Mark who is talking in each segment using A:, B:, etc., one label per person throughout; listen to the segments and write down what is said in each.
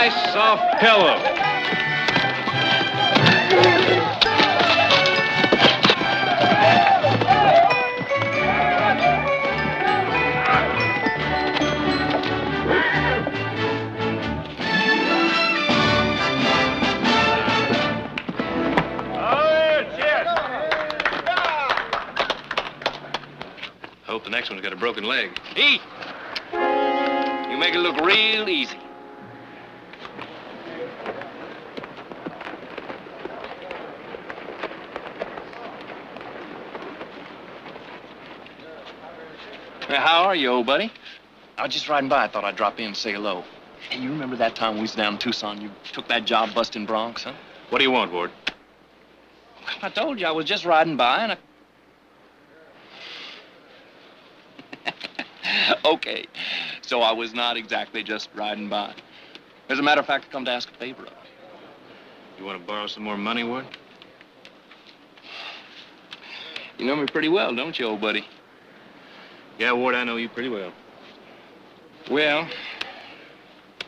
A: nice soft pillow.
B: Hope the next one's got a broken leg. Heath! You make it look real easy. Well, how are you, old buddy? I was just riding by. I thought I'd drop in and say hello. Hey, you remember that time we was down in Tucson? You took that job busting Bronx, huh?
A: What do you want, Ward?
B: I told you I was just riding by and I... Okay, so I was not exactly just riding by. As a matter of fact, I come to ask a favor of you.
A: You want to borrow some more money, Ward?
B: You know me pretty well, don't you, old buddy?
A: Yeah, Ward, I know you pretty well.
B: Well,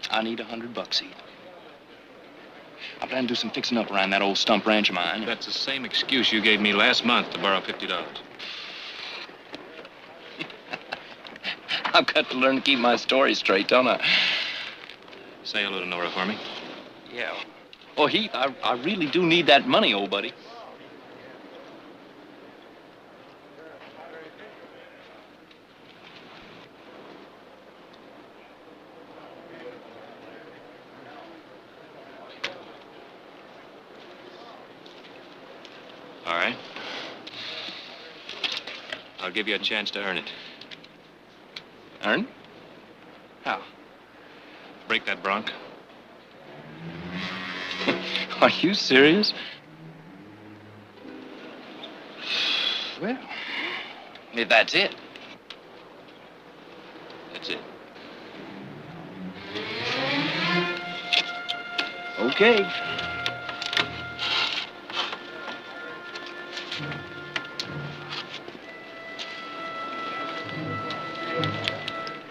B: I need $100, Heath. I plan to do some fixing up around that old stump ranch of mine.
A: That's the same excuse you gave me last month to borrow $50.
B: I've got to learn to keep my story straight, don't I?
A: Say hello to Nora for me.
B: Yeah. Oh, Heath, I really do need that money, old buddy.
A: All right. I'll give you a chance to earn it.
B: Earn? How?
A: Break that bronc.
B: Are you serious? Well, if that's it.
A: That's it.
B: Okay.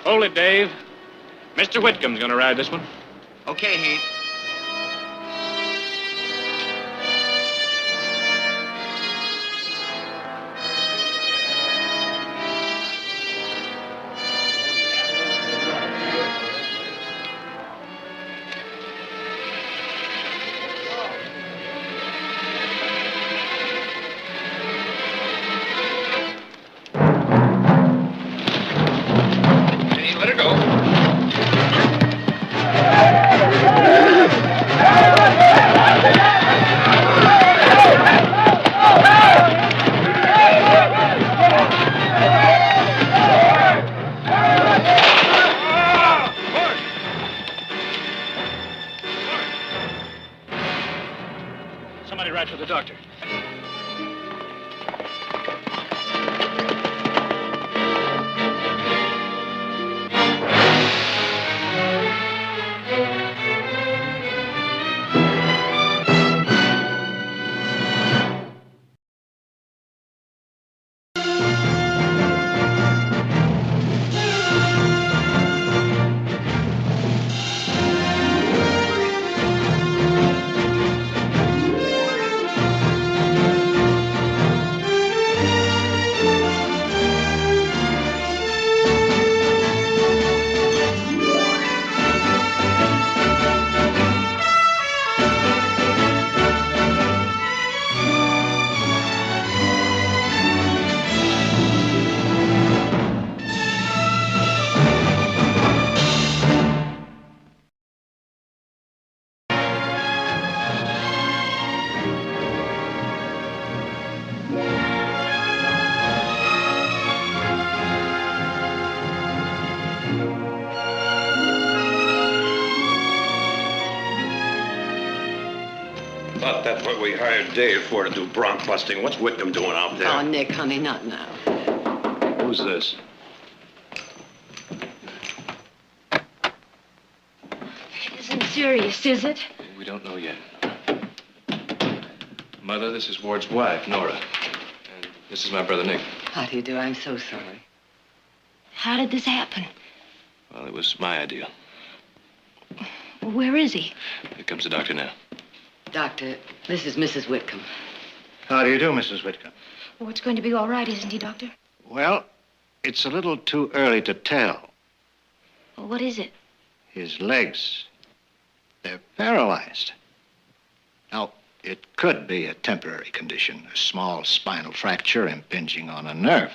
A: Hold it, Dave. Mr. Whitcomb's gonna ride this one.
B: Okay, Heath.
A: Let her go. Somebody ride for the doctor.
C: But that's what we hired Dave for, to do bronc busting. What's Whitcomb doing out there?
D: Oh, Nick, honey, not now.
A: Who's this?
D: It isn't serious, is it?
A: We don't know yet. Mother, this is Ward's wife, Nora. And this is my brother, Nick.
D: How do you do? I'm so sorry. How did this happen?
A: Well, it was my idea.
E: Well, where is he?
B: Here comes the doctor now.
D: Doctor, this is Mrs. Whitcomb.
F: How do you do, Mrs. Whitcomb?
E: Oh, it's going to be all right, isn't he, Doctor?
F: Well, it's a little too early to tell.
E: Well, what is it?
F: His legs, they're paralyzed. Now, it could be a temporary condition, a small spinal fracture impinging on a nerve.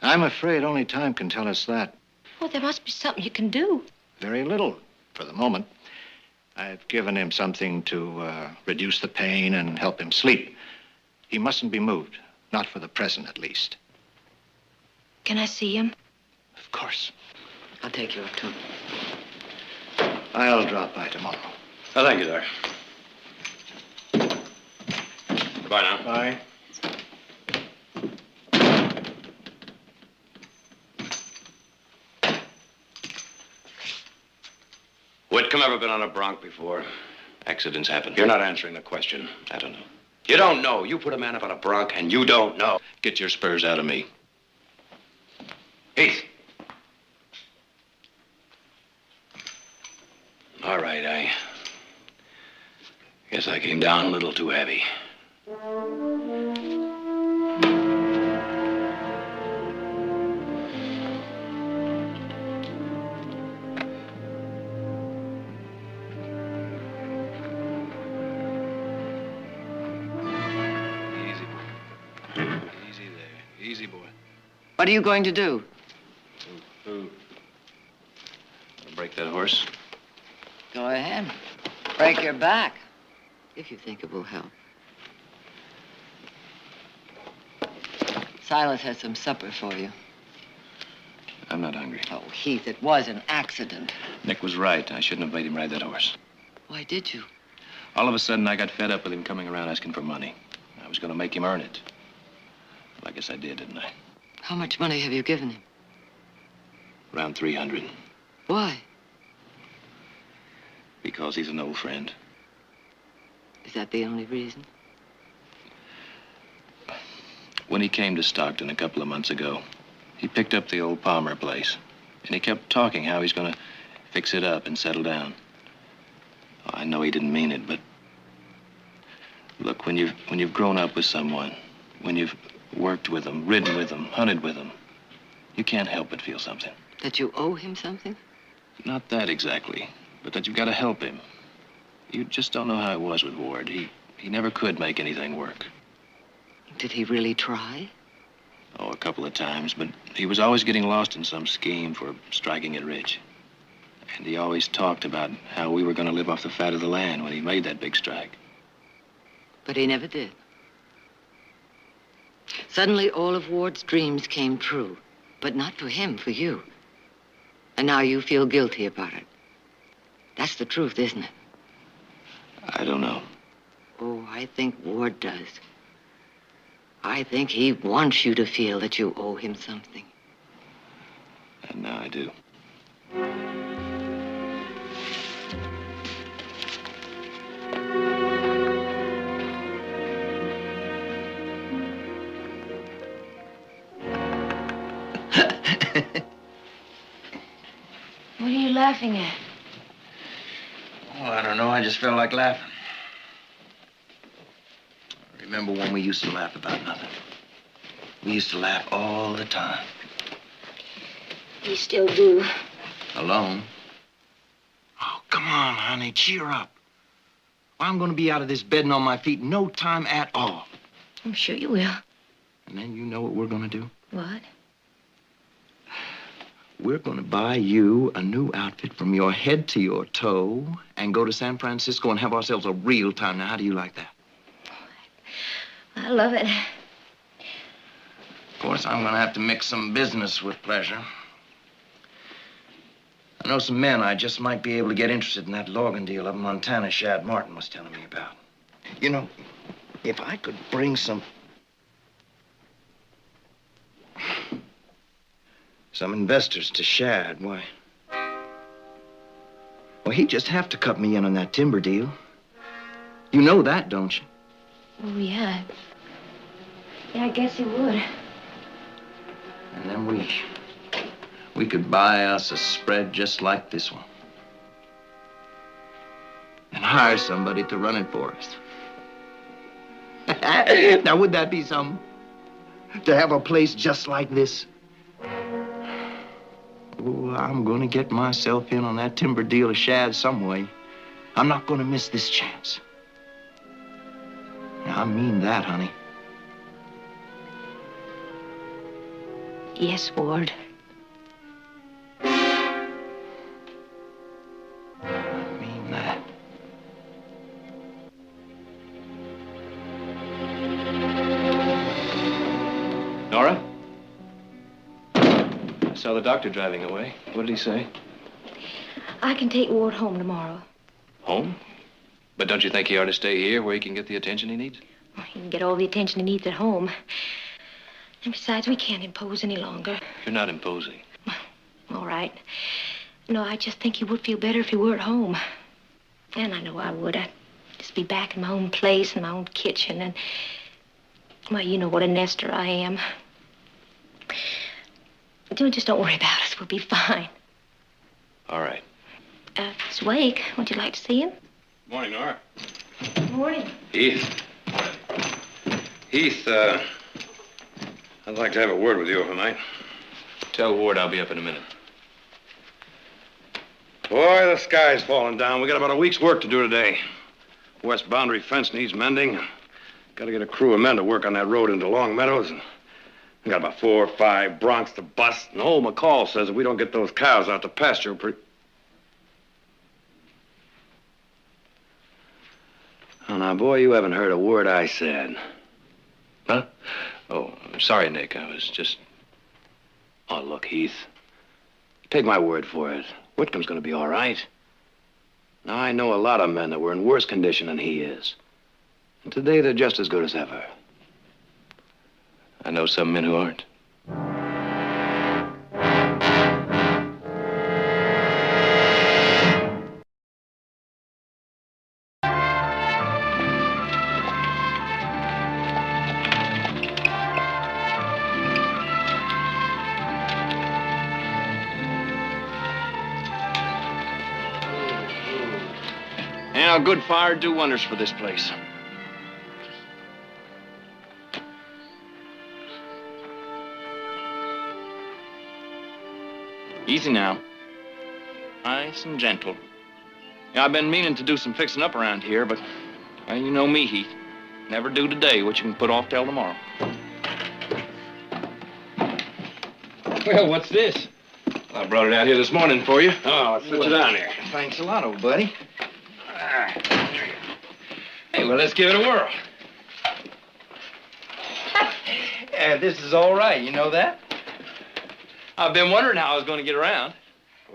F: I'm afraid only time can tell us that.
E: Well, there must be something you can do.
F: Very little for the moment. I've given him something to reduce the pain and help him sleep. He mustn't be moved, not for the present at least.
E: Can I see him?
F: Of course.
D: I'll take you up to him.
F: I'll drop by tomorrow.
C: Oh, thank you, Doc. Goodbye now.
F: Bye.
C: Whitcomb ever been on a bronc before?
B: Accidents happen.
C: You're not answering the question.
B: I don't know.
C: You don't know. You put a man up on a bronc and you don't know.
B: Get your spurs out of me.
C: Heath. All right, I guess I came down a little too heavy.
F: Easy, boy. Easy there. Easy, boy.
D: What are you going to do?
B: Gonna break that horse?
D: Go ahead. Break your back, if you think it will help. Silas has some supper for you.
B: I'm not hungry.
D: Oh, Heath, it was an accident.
B: Nick was right. I shouldn't have made him ride that horse.
D: Why did you?
B: All of a sudden, I got fed up with him coming around asking for money. I was going to make him earn it. Well, I guess I did, didn't I?
D: How much money have you given him?
B: Around 300.
D: Why?
B: Because he's an old friend.
D: Is that the only reason?
B: When he came to Stockton a couple of months ago, he picked up the old Palmer place. And he kept talking how he's going to fix it up and settle down. Oh, I know he didn't mean it, but look, when you've grown up with someone, when you've worked with them, ridden with them, hunted with them, you can't help but feel something.
D: That you owe him something?
B: Not that exactly, but that you've got to help him. You just don't know how it was with Ward. He never could make anything work.
D: Did he really try?
B: Oh, a couple of times, but he was always getting lost in some scheme for striking it rich. And he always talked about how we were going to live off the fat of the land when he made that big strike.
D: But he never did. Suddenly, all of Ward's dreams came true. But not for him, for you. And now you feel guilty about it. That's the truth, isn't it?
B: I don't know.
D: Oh, I think Ward does. I think he wants you to feel that you owe him something.
B: And now I do.
E: What are you laughing at?
G: Oh, I don't know. I just felt like laughing. I remember when we used to laugh about nothing. We used to laugh all the time.
E: You still do.
G: Alone. Oh, come on, honey. Cheer up. Well, I'm going to be out of this bed and on my feet in no time at all.
E: I'm sure you will.
G: And then you know what we're going to do?
E: What?
G: We're going to buy you a new outfit from your head to your toe and go to San Francisco and have ourselves a real time. Now, how do you like that?
E: I love it.
G: Of course, I'm going to have to mix some business with pleasure. I know some men I just might be able to get interested in that logging deal up in Montana Shad Martin was telling me about. You know, if I could bring some investors to Shad, why, well, he'd just have to cut me in on that timber deal. You know that, don't you?
E: Oh, yeah. Yeah, I guess he would.
G: And then we could buy us a spread just like this one. hire somebody to run it for us. Now, would that be something? To have a place just like this? Oh, I'm gonna get myself in on that timber deal of Shad some way. I'm not gonna miss this chance. I mean that, honey.
E: Yes, Ward.
G: I mean that.
B: Nora? I saw the doctor driving away. What did he say?
E: I can take Ward home tomorrow.
B: Home? But don't you think he ought to stay here where he can get the attention he needs?
E: Well, he can get all the attention he needs at home. And besides, we can't impose any longer.
B: You're not imposing.
E: All right. No, I just think he would feel better if he were at home. And I know I would. I'd just be back in my own place, in my own kitchen, and... Well, you know what a nester I am. Just don't worry about us. We'll be fine.
B: All right.
E: It's Wake. Would you like to see him?
C: Morning, Nora.
E: Morning.
C: Heath. Heath, I'd like to have a word with you if I might.
B: Tell Ward I'll be up in a minute.
C: Boy, the sky's falling down. We got about a week's work to do today. West boundary fence needs mending. Got to get a crew of men to work on that road into Long Meadows. And we got about 4 or 5 broncs to bust. And old McCall says if we don't get those cows out to pasture, Oh, now, boy, you haven't heard a word I said.
B: Huh? Oh, I'm sorry, Nick. I was just...
C: Oh, look, Heath. Take my word for it. Whitcomb's gonna be all right. Now, I know a lot of men that were in worse condition than he is. And today, they're just as good as ever.
B: I know some men who aren't.
G: Yeah, a good fire do wonders for this place. Easy now. Nice and gentle. Yeah, I've been meaning to do some fixing up around here, but you know me, Heath. Never do today what you can put off till tomorrow. Well, what's this?
B: I brought it out here this morning for you.
C: Oh, let's sit you down here.
G: Thanks a lot, old buddy. Hey, well, let's give it a whirl. This is all right, you know that? I've been wondering how I was going to get around.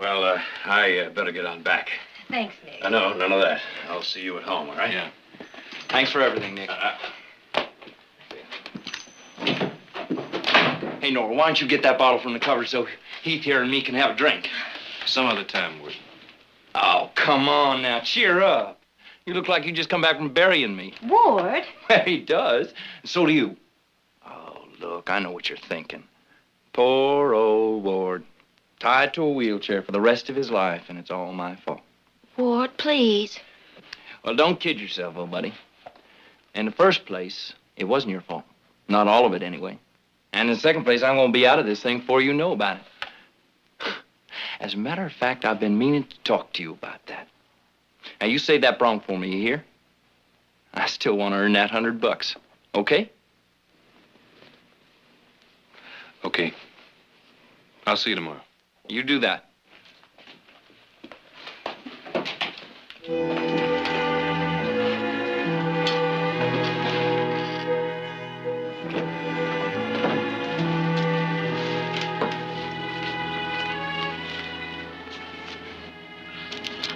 C: Well, I better get on back.
E: Thanks, Nick.
C: No, none of that. I'll see you at home, all right?
B: Yeah.
G: Thanks for everything, Nick. Hey, Nora, why don't you get that bottle from the cupboard so Heath here and me can have a drink?
B: Some other time, Ward.
G: Oh, come on now. Cheer up. You look like you just come back from burying me.
E: Ward?
G: Well, he does. And so do you. Oh, look, I know what you're thinking. Poor old Ward. Tied to a wheelchair for the rest of his life, and it's all my fault.
E: Ward, please.
G: Well, don't kid yourself, old buddy. In the first place, it wasn't your fault. Not all of it, anyway. And in the second place, I'm going to be out of this thing before you know about it. As a matter of fact, I've been meaning to talk to you about that. Now, you save that bronc for me, you hear? I still want to earn that $100, okay?
B: Okay. I'll see you tomorrow.
G: You do that.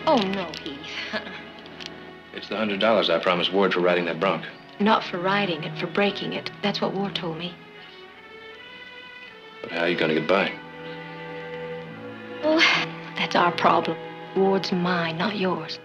E: Oh, no, Heath.
B: It's the $100 I promised Ward for riding that bronc.
E: Not for riding it, for breaking it. That's what Ward told me.
B: But how are you going to get by?
E: Oh, that's our problem. Ward's mine, not yours.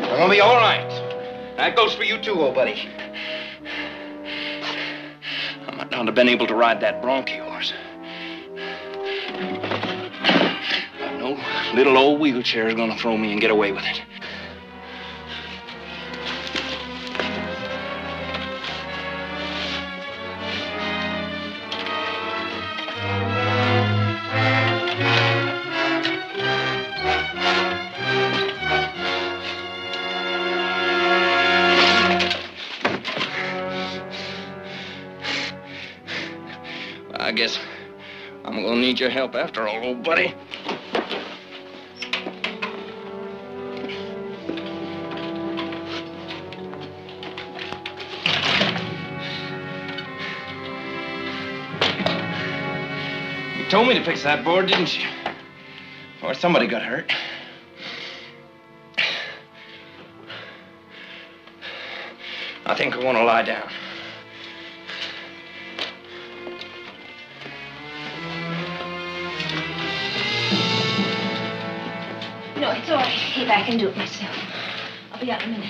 G: I'm gonna be all right. That goes for you too, old buddy. I might not have been able to ride that bronc of yours. But no little old wheelchair is gonna throw me and get away with it. I guess I'm gonna need your help after all, old buddy. You told me to fix that board, didn't you? Or somebody got hurt. I think I want to lie down.
E: No, it's all right, Abe. I can do it myself. I'll be out in a minute.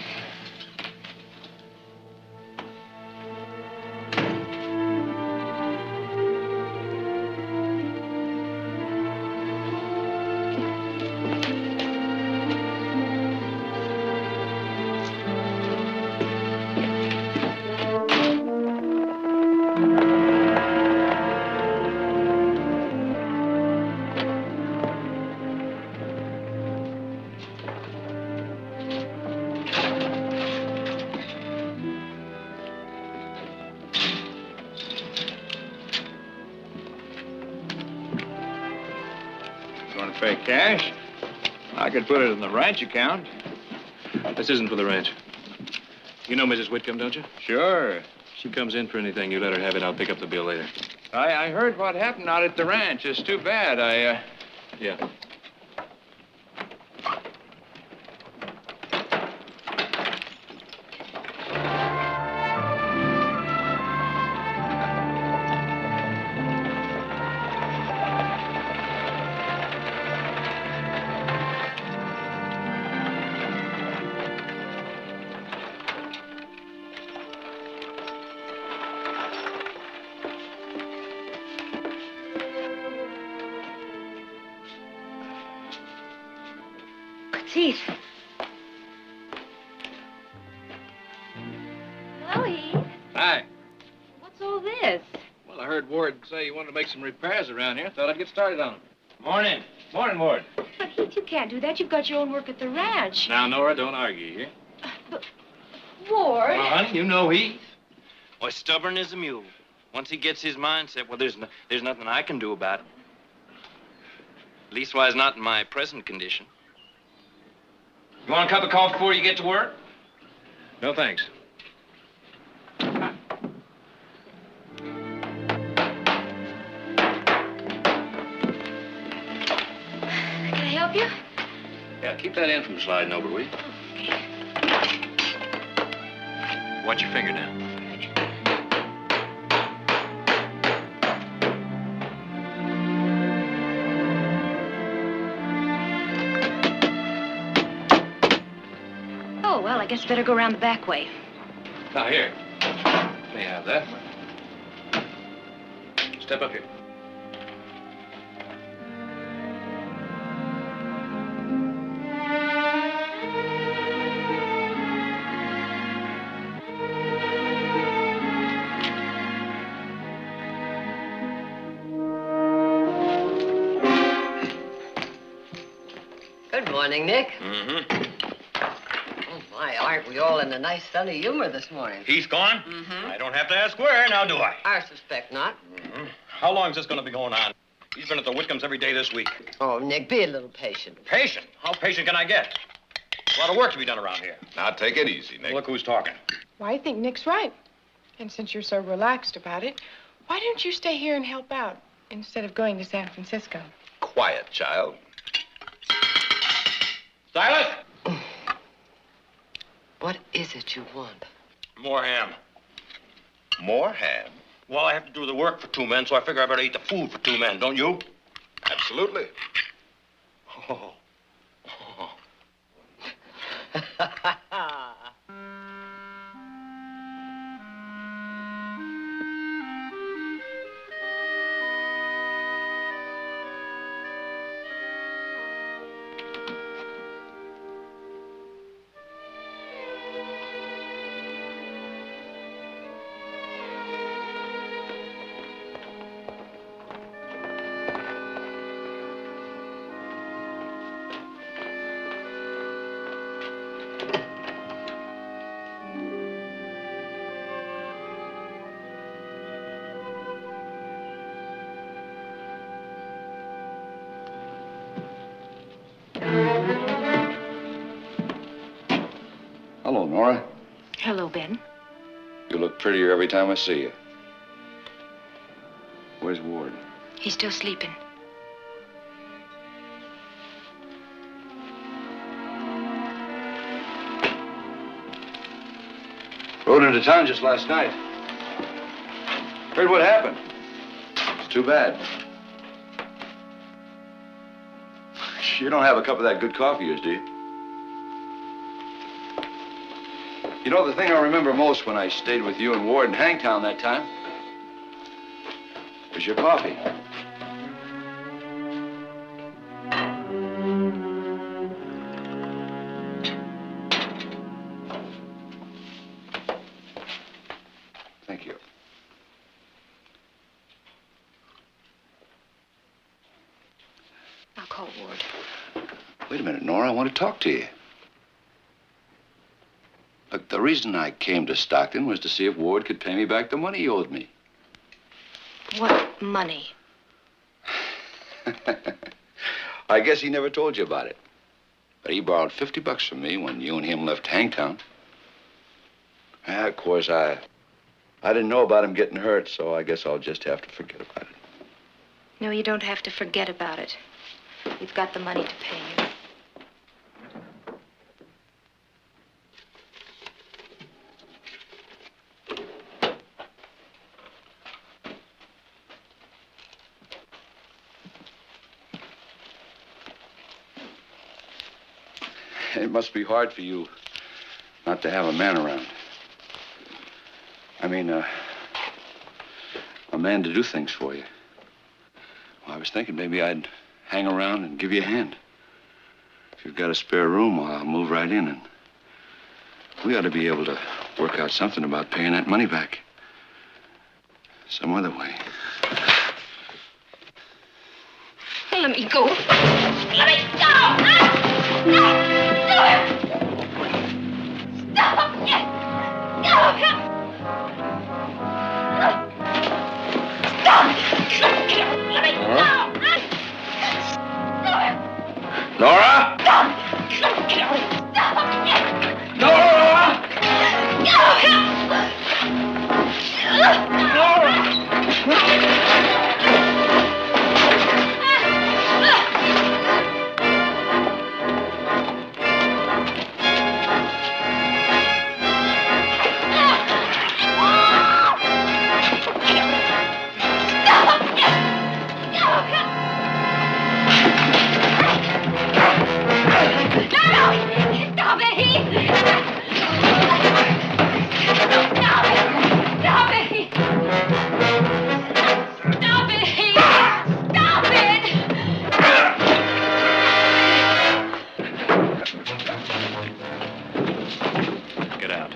A: Want to pay cash? I could put it in the ranch account.
B: This isn't for the ranch. You know Mrs. Whitcomb, don't you?
A: Sure.
B: She comes in for anything. You let her have it. I'll pick up the bill later.
A: I heard what happened out at the ranch. It's too bad.
B: Yeah.
E: Heath. Hello, Heath.
H: Hi.
E: What's all this?
H: Well, I heard Ward say you wanted to make some repairs around here. Thought I'd get started on them.
G: Morning. Morning, Ward.
E: But, Heath, you can't do that. You've got your own work at the ranch.
H: Now, Nora, don't argue here.
E: But, Ward.
G: Well, honey, you know Heath. Well, stubborn as a mule. Once he gets his mind set, well, there's nothing I can do about it. Leastwise, not in my present condition. You want a cup of coffee before you get to work?
B: No, thanks.
E: Can I help you?
B: Yeah, keep that in from sliding over, will you? Watch your finger now.
E: Oh, well, I guess better go around the back way.
H: Now, here. Let me have that. Step up here.
D: Good morning, Nick.
C: Mm-hmm.
D: Oh, my, aren't we all in a nice sunny humor this morning?
C: He's gone?
D: Mm-hmm.
C: I don't have to ask where, now do I?
D: I suspect not.
C: Mm-hmm. How long is this going to be going on? He's been at the Whitcombs every day this week.
D: Oh, Nick, be a little patient.
C: Patient? How patient can I get? A lot of work to be done around here.
I: Now, take it easy, Nick.
C: Look who's talking.
J: Well, I think Nick's right. And since you're so relaxed about it, why don't you stay here and help out instead of going to San Francisco?
I: Quiet, child.
C: Silas!
D: What is it you want?
C: More ham.
I: More ham?
C: Well, I have to do the work for two men, so I figure I better eat the food for two men, don't you?
I: That's Absolutely.
F: Oh.
I: Hello, Nora.
E: Hello, Ben.
I: You look prettier every time I see you. Where's Ward?
E: He's still sleeping.
I: Rode into town just last night. Heard what happened. It's too bad. You don't have a cup of that good coffee, yours, do you? You know, the thing I remember most when I stayed with you and Ward in Hangtown that time was your coffee. Thank you.
E: I'll call Ward.
I: Wait a minute, Nora. I want to talk to you. Look, the reason I came to Stockton was to see if Ward could pay me back the money he owed me.
E: What money?
I: I guess he never told you about it. But he borrowed $50 from me when you and him left Hangtown. Yeah, of course, I didn't know about him getting hurt, so I guess I'll just have to forget about it.
E: No, you don't have to forget about it. You've got the money to pay him.
I: It must be hard for you not to have a man around. I mean, a man to do things for you. Well, I was thinking maybe I'd hang around and give you a hand. If you've got a spare room, well, I'll move right in, and we ought to be able to work out something about paying that money back. Some other way.
E: Let me go. Let me go! Ah! No! Stop it! Stop it! Stop! Let me go!
I: Nora?
E: Stop! Stop it!
I: Nora!
E: Stop it, Heath! Stop it! Stop it, Heath! Stop it, Heath! Stop it!
A: Get out.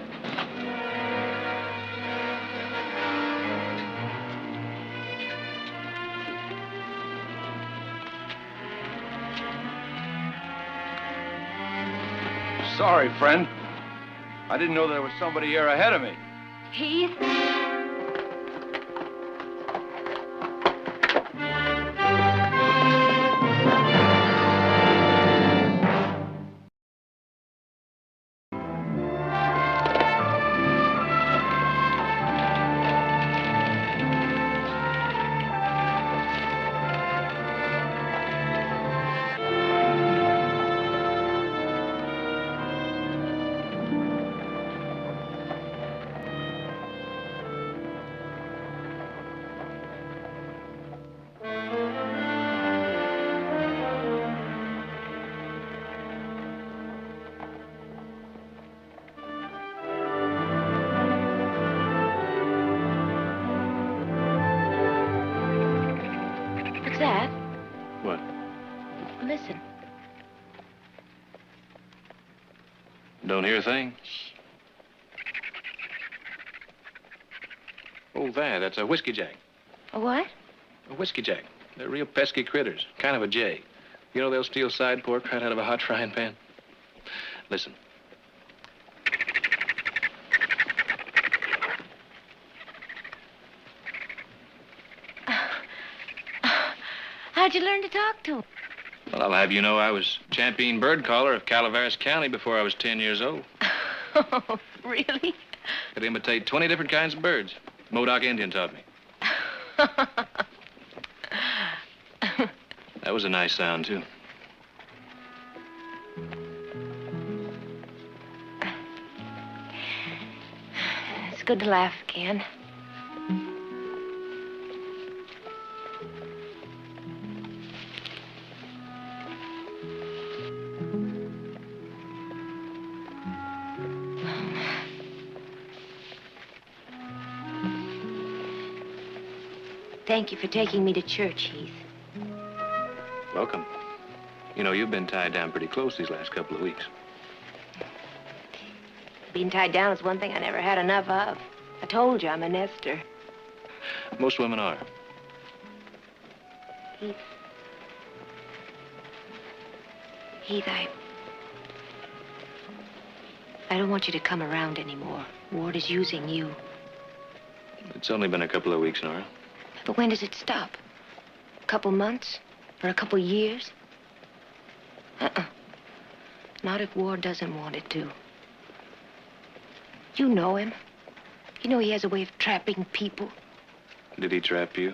I: Sorry, friend. I didn't know there was somebody here ahead of me.
E: Heath? What's that?
B: What?
E: Listen.
B: Don't hear a thing? Oh, that's a whiskey jack.
E: A what?
B: A whiskey jack. They're real pesky critters, kind of a jay. You know they'll steal side pork right out of a hot frying pan? Listen.
E: How'd you learn to talk to him?
B: Well, I'll have you know I was champion bird caller of Calaveras County before I was 10 years old.
E: Oh, really?
B: Could imitate 20 different kinds of birds. Modoc Indian taught me. That was a nice sound, too.
E: It's good to laugh again. Thank you for taking me to church, Heath.
B: Welcome. You know, you've been tied down pretty close these last couple of weeks.
E: Being tied down is one thing I never had enough of. I told you I'm a nester.
B: Most women are.
E: Heath. Heath, I don't want you to come around anymore. Ward is using you.
B: It's only been a couple of weeks, Nora.
E: But when does it stop? A couple months? Or a couple years? Not if Ward doesn't want it to. You know him. You know he has a way of trapping people.
B: Did he trap you?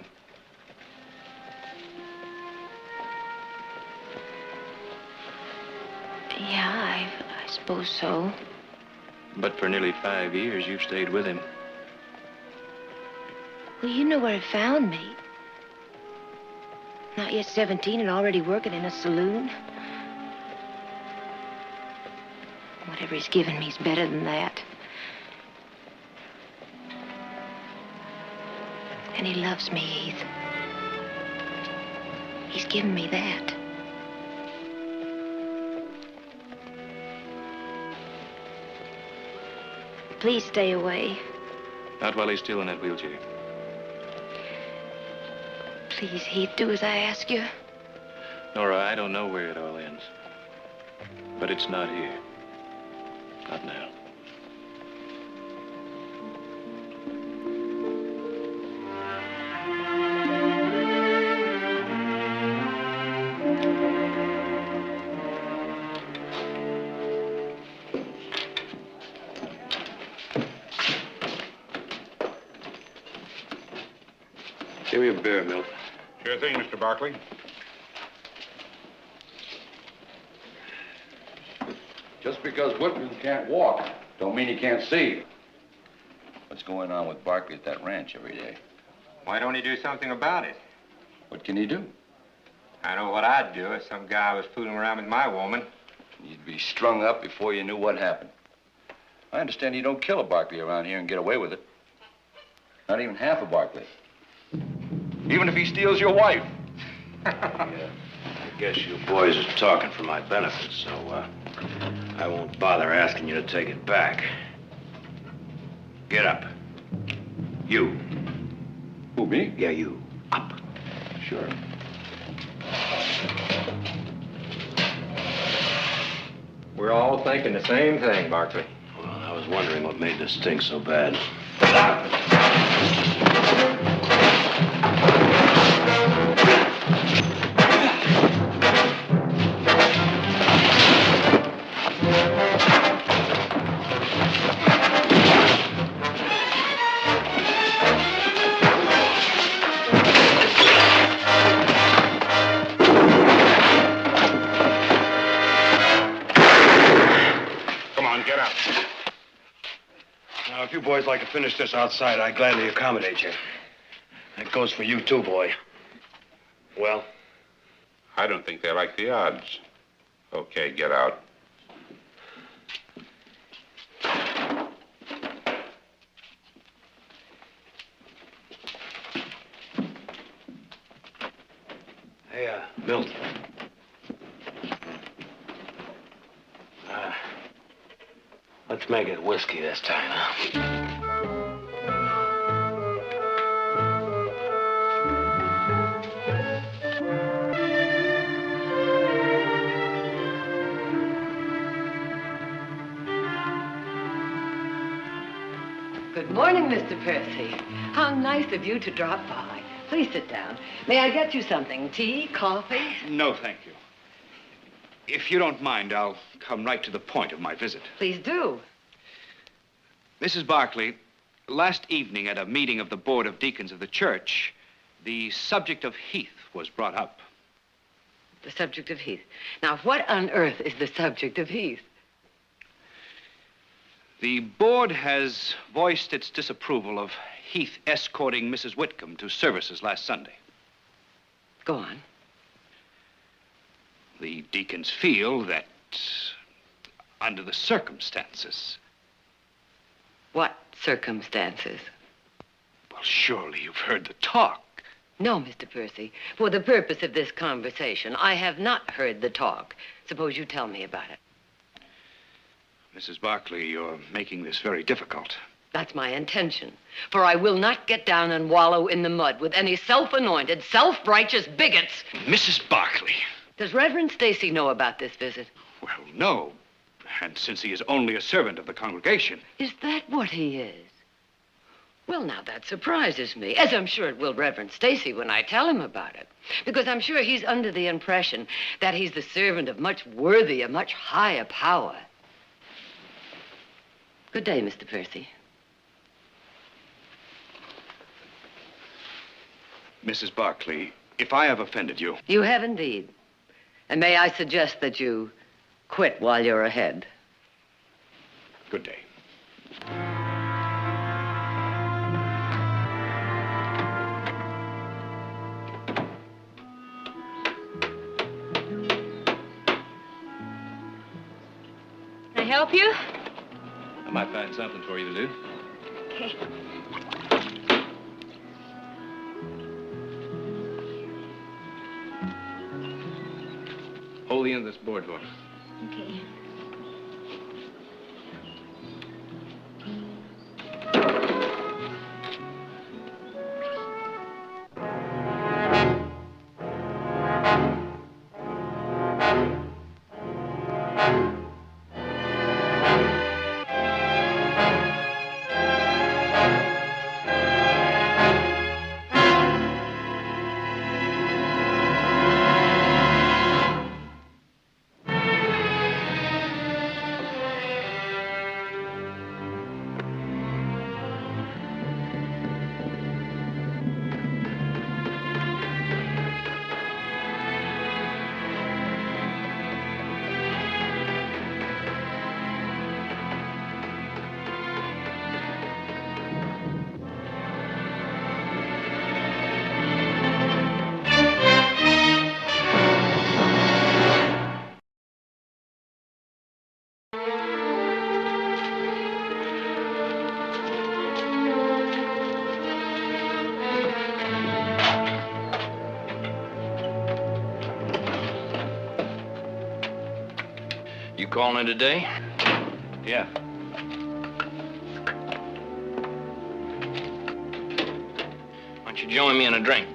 E: Yeah, I suppose so.
B: But for nearly 5 years, you've stayed with him.
E: Well, you know where he found me. Not yet 17 and already working in a saloon. Whatever he's given me is better than that. And he loves me, Heath. He's given me that. Please stay away.
B: Not while he's still in that wheelchair.
E: Please, Heath, do as I ask you.
B: Nora, I don't know where it all ends. But it's not here. Not now.
C: Give me a beer, Milt.
A: Sure thing, Mr. Barkley.
I: Just because Whitman can't walk, don't mean he can't see.
K: What's going on with Barkley at that ranch every day?
L: Why don't he do something about it?
K: What can he do?
L: I know what I'd do if some guy was fooling around with my woman.
K: You'd be strung up before you knew what happened. I understand you don't kill a Barkley around here and get away with it. Not even half a Barkley. Even if he steals your wife.
C: Yeah, I guess you boys are talking for my benefit, so, I won't bother asking you to take it back. Get up. You.
I: Who, me?
C: Yeah, you. Up.
I: Sure.
L: We're all thinking the same thing, Barkley.
C: Well, I was wondering what made this stink so bad. Now, if you boys like to finish this outside, I'd gladly accommodate you. That goes for you too, boy. Well?
M: I don't think they like the odds. Okay, get out.
C: Hey, Milt. Let's make it whiskey this time, huh?
D: Good morning, Mr. Percy. How nice of you to drop by. Please sit down. May I get you something? Tea, coffee?
N: No, thank you. If you don't mind, I'll come right to the point of my visit.
D: Please do.
N: Mrs. Barkley, last evening at a meeting of the Board of Deacons of the church, the subject of Heath was brought up.
D: The subject of Heath. Now, what on earth is the subject of Heath?
N: The board has voiced its disapproval of Heath escorting Mrs. Whitcomb to services last Sunday.
D: Go on.
N: The deacons feel that, under the circumstances...
D: What circumstances?
N: Well, surely you've heard the talk.
D: No, Mr. Percy. For the purpose of this conversation, I have not heard the talk. Suppose you tell me about it.
N: Mrs. Barkley, you're making this very difficult.
D: That's my intention. For I will not get down and wallow in the mud with any self-anointed, self-righteous bigots.
N: Mrs. Barkley.
D: Does Reverend Stacy know about this visit?
N: Well, no. And since he is only a servant of the congregation...
D: Is that what he is? Well, now, that surprises me, as I'm sure it will Reverend Stacy when I tell him about it. Because I'm sure he's under the impression that he's the servant of much worthier, much higher power. Good day, Mr. Percy.
N: Mrs. Barkley, if I have offended you...
D: You have indeed. And may I suggest that you quit while you're ahead?
N: Good day.
E: Can I help you?
B: I might find something for you to do.
E: Okay.
B: Hold the end of this board for me.
E: Okay.
G: You calling in today?
N: Yeah.
G: Why don't you join me in a drink?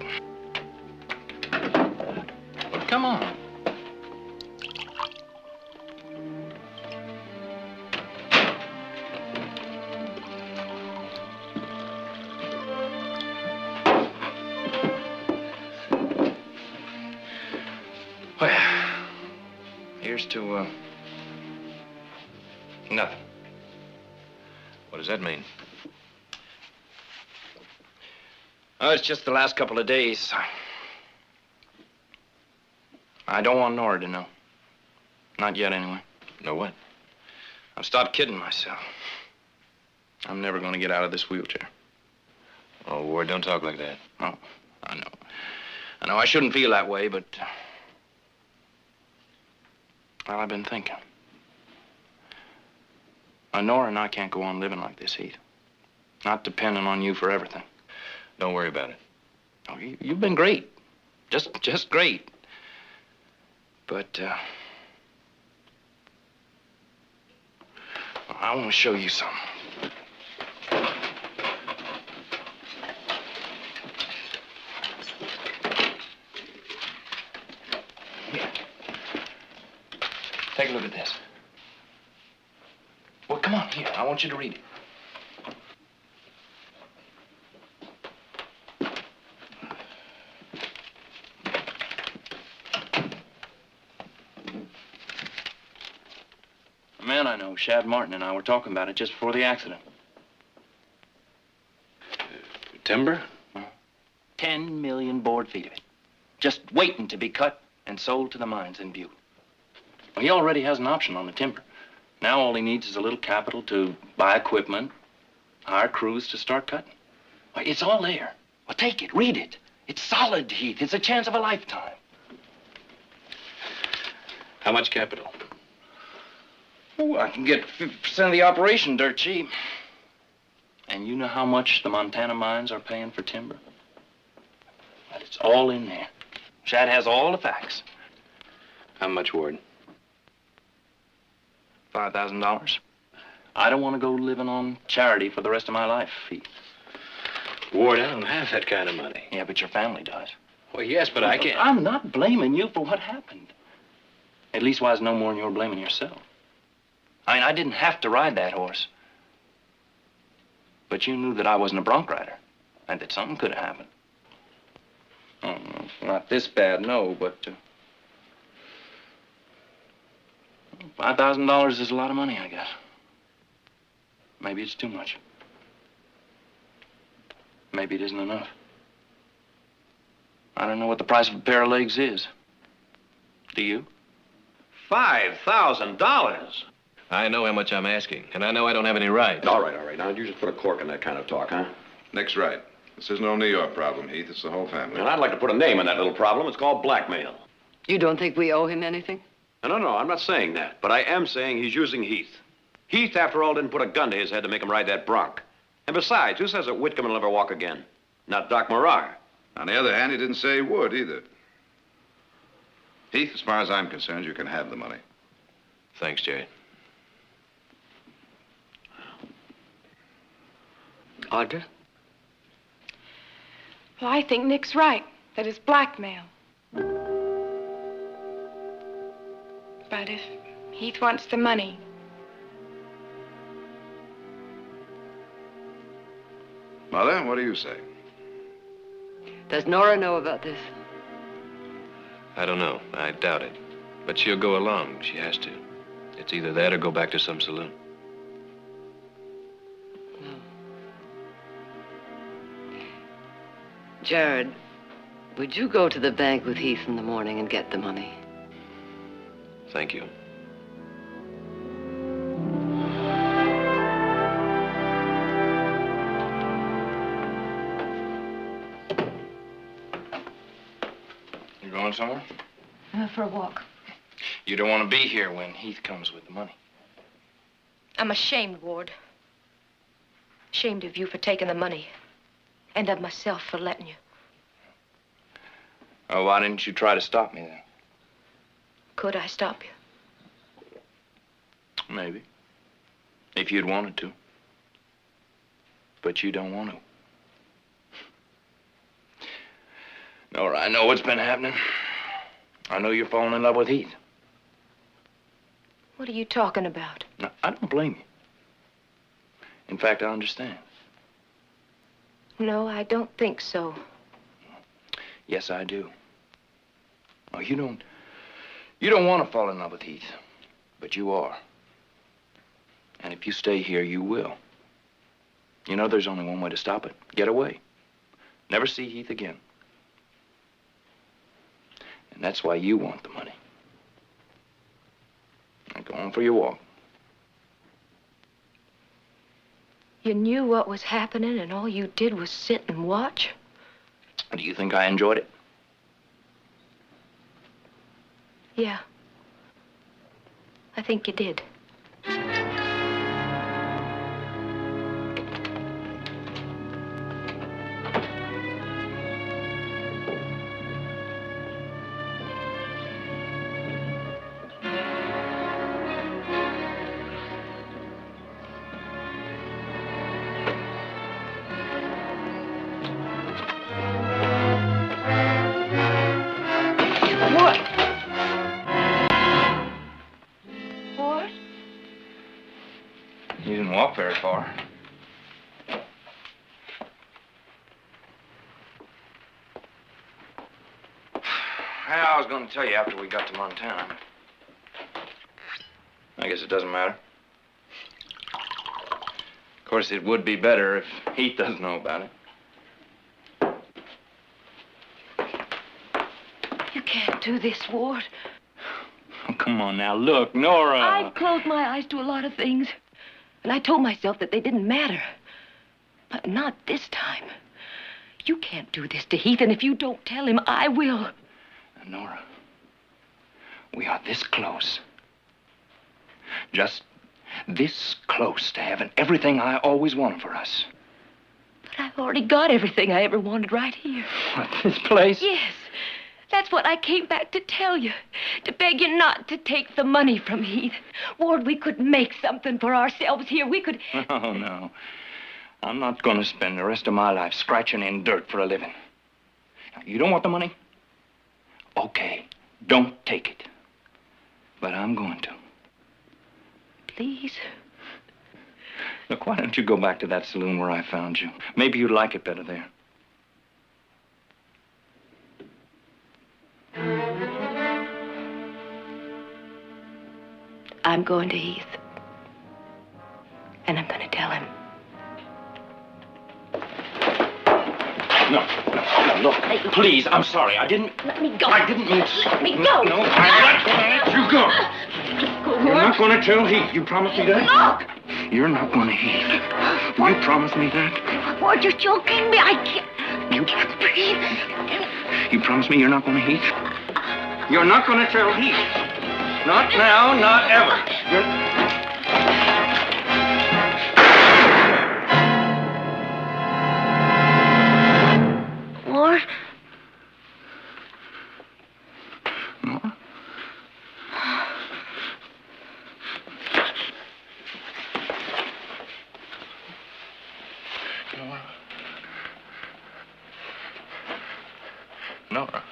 G: Well, come on. Well, here's to, nothing.
B: What does that mean?
G: Oh, it's just the last couple of days. I don't want Nora to know. Not yet, anyway.
B: Know what?
G: I've stopped kidding myself. I'm never going to get out of this wheelchair.
B: Oh, Ward, don't talk like that.
G: Oh, I know. I know I shouldn't feel that way, but... well, I've been thinking. Now, Nora and I can't go on living like this, Heath. Not depending on you for everything.
B: Don't worry about it.
G: Oh, you've been great. Just great. But, I want to show you something. Here. Take a look at this. Well, come on, here. I want you to read it. A man I know, Shad Martin, and I were talking about it just before the accident.
B: Timber?
G: 10 million board feet of it. Just waiting to be cut and sold to the mines in Butte. Well, he already has an option on the timber. Now all he needs is a little capital to buy equipment, hire crews to start cutting. Well, it's all there. Well, take it, read it. It's solid, Heath. It's a chance of a lifetime.
B: How much capital?
G: Oh, I can get 50% of the operation dirt cheap. And you know how much the Montana mines are paying for timber? Well, it's all in there. Shad has all the facts.
B: How much, Ward?
G: $5,000. I don't want to go living on charity for the rest of my life, Heath.
B: Ward, I don't have that kind of money.
G: Yeah, but your family does.
B: Well, yes, but I can't.
G: I'm not blaming you for what happened. At least wise no more than you're blaming yourself. I mean, I didn't have to ride that horse. But you knew that I wasn't a bronc rider, and that something could have happened. Oh, no, not this bad, no, but $5,000 is a lot of money, I guess. Maybe it's too much. Maybe it isn't enough. I don't know what the price of a pair of legs is. Do you?
C: $5,000?
H: I know how much I'm asking, and I know I don't have any right.
C: All right. Now, you just put a cork in that kind of talk, huh?
M: Nick's right. This isn't only your problem, Heath. It's the whole family.
C: And I'd like to put a name on that little problem. It's called blackmail.
D: You don't think we owe him anything?
C: No, I'm not saying that. But I am saying he's using Heath. Heath, after all, didn't put a gun to his head to make him ride that bronc. And besides, who says that Whitcomb will never walk again? Not Doc Morar.
M: On the other hand, he didn't say he would either. Heath, as far as I'm concerned, you can have the money.
H: Thanks, Jerry.
D: Audra?
J: Well, I think Nick's right. That is blackmail. But if Heath wants the money...
M: Mother, what do you say?
D: Does Nora know about this?
H: I don't know. I doubt it. But she'll go along. She has to. It's either that or go back to some saloon.
D: Jared, would you go to the bank with Heath in the morning and get the money?
H: Thank you.
G: You going somewhere?
E: For a walk.
G: You don't want to be here when Heath comes with the money.
E: I'm ashamed, Ward. Ashamed of you for taking the money. And of myself for letting you.
G: Oh, why didn't you try to stop me then?
E: Could I stop you?
G: Maybe. If you'd wanted to. But you don't want to. Nora, I know what's been happening. I know you're falling in love with Heath.
E: What are you talking about?
G: Now, I don't blame you. In fact, I understand.
E: No, I don't think so.
G: Yes, I do. Oh, you don't want to fall in love with Heath, but you are. And if you stay here, you will. You know there's only one way to stop it. Get away. Never see Heath again. And that's why you want the money. Now go on for your walk.
E: You knew what was happening and all you did was sit and watch?
G: Do you think I enjoyed it?
E: Yeah. I think you did.
G: walk very far. I was going to tell you after we got to Montana. I guess it doesn't matter. Of course, it would be better if Heath doesn't know about it.
E: You can't do this, Ward.
G: Oh, come on now. Look, Nora.
E: I've closed my eyes to a lot of things. And I told myself that they didn't matter. But not this time. You can't do this to Heath, and if you don't tell him, I will.
G: Nora, we are this close. Just this close to having everything I always wanted for us.
E: But I've already got everything I ever wanted right here.
G: What, this place?
E: Yes. That's what I came back to tell you. To beg you not to take the money from Heath. Ward, we could make something for ourselves here. We could...
G: Oh, no. I'm not going to spend the rest of my life scratching in dirt for a living. Now, you don't want the money? Okay, don't take it. But I'm going to.
E: Please?
G: Look, why don't you go back to that saloon where I found you? Maybe you'd like it better there.
E: I'm going to Heath. And I'm going to tell him.
G: No, look, please, I'm sorry. I didn't...
E: Let me go.
G: I didn't mean to...
E: Let me go.
G: No, I'm not going to let you go. You're not going to tell Heath. You promise me that?
E: No.
G: You're not going to Heath. Will you promise me that?
E: Ward, you're choking me. I can't...
G: You
E: can't breathe.
G: You promise me you're not going to Heath? You're not going to tell Heath. Not now, not ever.
E: Ward?
G: Nora? Nora.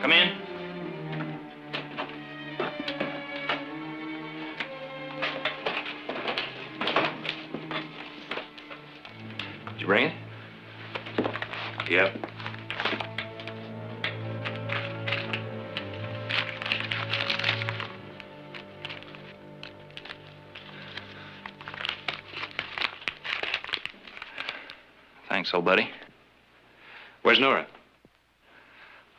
G: Come in. Did you bring it? Yep. Thanks, old buddy. Where's Nora?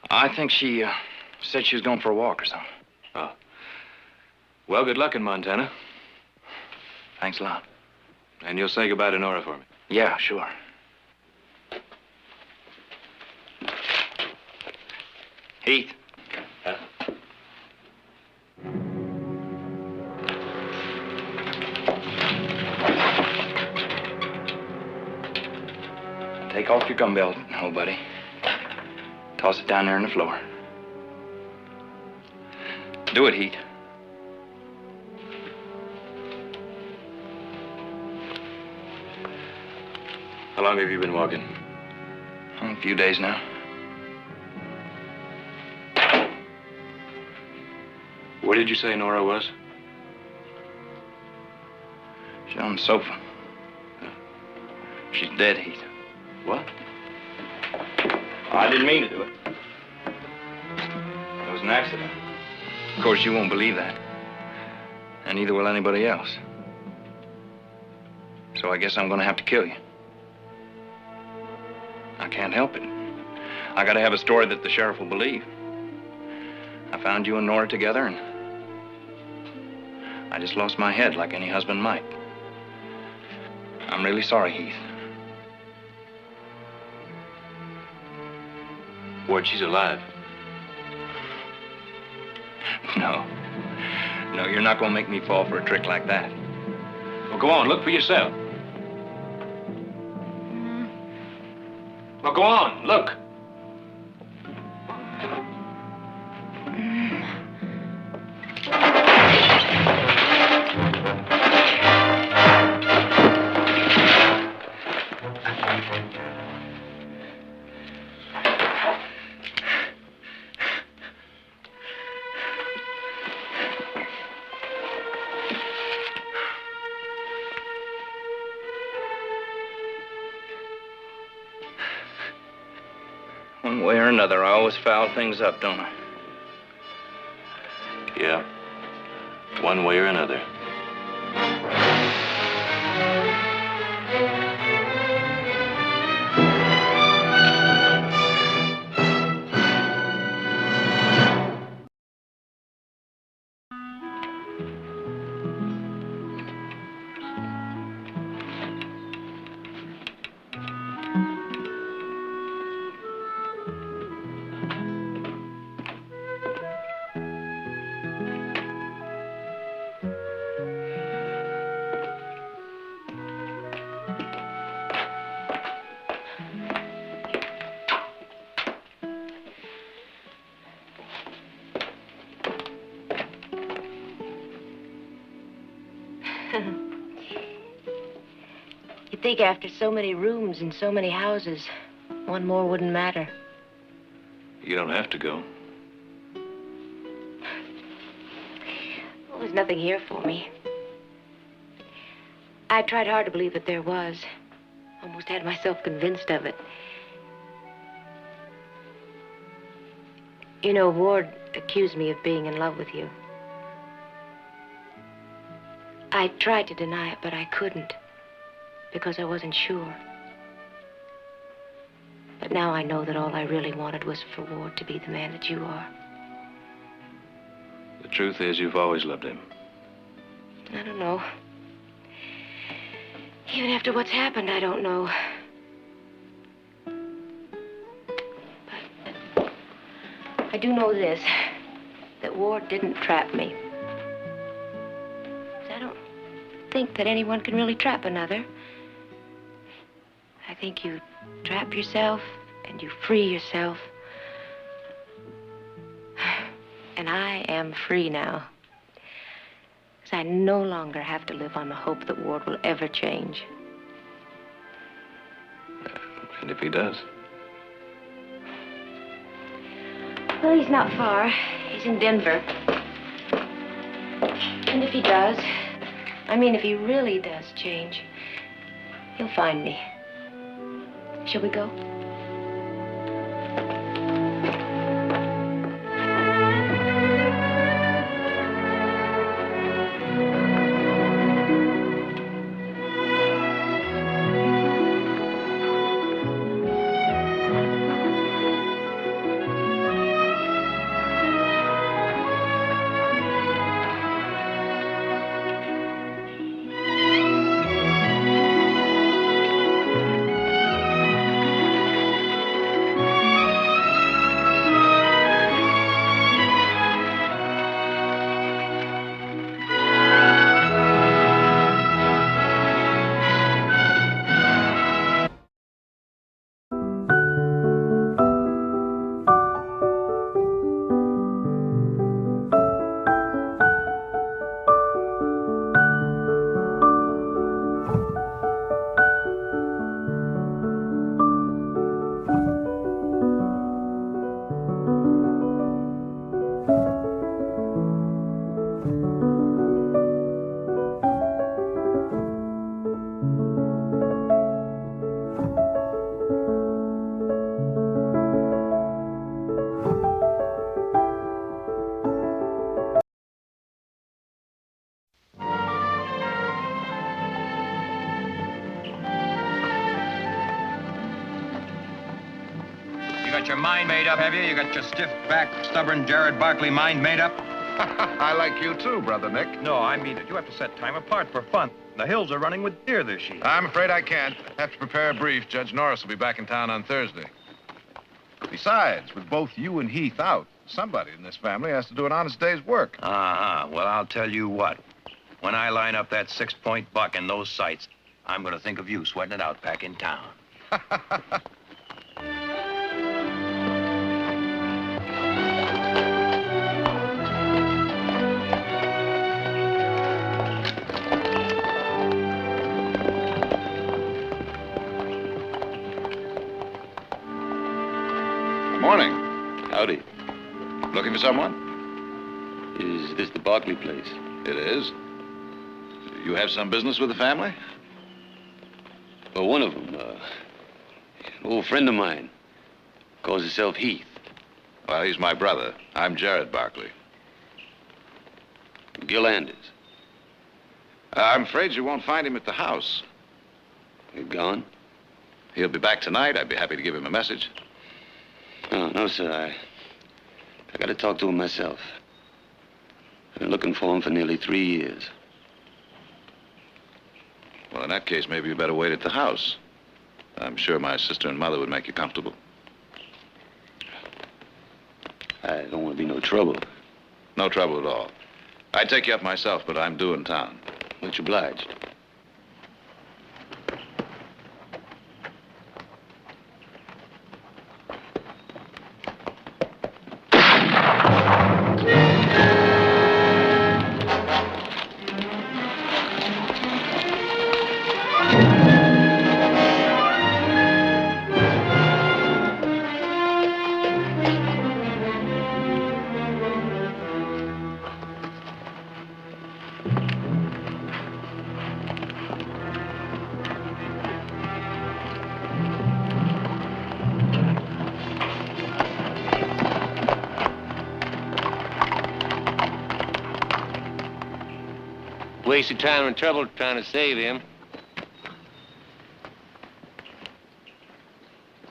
G: I think she said she was going for a walk or something. Oh. Well, good luck in Montana. Thanks a lot. And you'll say goodbye to Nora for me? Yeah, sure. Heath. Huh? Take off your gun belt, old buddy. Toss it down there on the floor. Do it, Heath.
H: How long have you been walking?
G: A few days now.
H: Where did you say Nora was?
G: She's on the sofa. She's dead, Heath.
H: What?
G: I didn't mean to do it. It was an accident. Of course, you won't believe that. And neither will anybody else. So I guess I'm gonna have to kill you. I can't help it. I gotta have a story that the sheriff will believe. I found you and Nora together, and I just lost my head like any husband might. I'm really sorry, Heath.
H: Ward, she's alive.
G: No. No, you're not going to make me fall for a trick like that. Well, go on, look for yourself. Well, go on, look. One way or another, I always foul things up, don't I?
H: Yeah. One way or another.
E: You'd think after so many rooms and so many houses, one more wouldn't matter.
H: You don't have to go.
E: Well, there's nothing here for me. I tried hard to believe that there was. Almost had myself convinced of it. You know, Ward accused me of being in love with you. I tried to deny it, but I couldn't, because I wasn't sure. But now I know that all I really wanted was for Ward to be the man that you are.
H: The truth is, you've always loved him.
E: I don't know. Even after what's happened, I don't know. But I do know this, that Ward didn't trap me. I don't think that anyone can really trap another. I think you trap yourself and you free yourself. And I am free now. Because I no longer have to live on the hope that Ward will ever change.
H: And if he does?
E: Well, he's not far. He's in Denver. And if he does, I mean, if he really does change, he'll find me. Shall we go?
O: You got your mind made up, have you? You got your stiff-backed, stubborn Jared Barkley mind made up? I like you too, Brother Nick.
C: No, I mean it. You have to set time apart for fun. The hills are running with deer this year.
O: I'm afraid I can't. Have to prepare a brief. Judge Norris will be back in town on Thursday. Besides, with both you and Heath out, somebody in this family has to do an honest day's work.
C: Uh-huh. Well, I'll tell you what. When I line up that 6-point buck in those sights, I'm going to think of you sweating it out back in town.
I: Morning. Howdy. Looking for someone?
B: Is this the Barkley place?
I: It is. You have some business with the family?
B: Well, one of them, an old friend of mine, calls himself Heath.
I: Well, he's my brother. I'm Jared Barkley.
B: Gil Anders.
I: I'm afraid you won't find him at the house.
B: He's gone?
I: He'll be back tonight. I'd be happy to give him a message.
B: No, sir. I got to talk to him myself. I've been looking for him for nearly 3 years.
I: Well, in that case, maybe you better wait at the house. I'm sure my sister and mother would make you comfortable.
B: I don't want to be no trouble.
I: No trouble at all. I'd take you up myself, but I'm due in town.
B: Much obliged.
L: Wasted time and trouble trying to save him.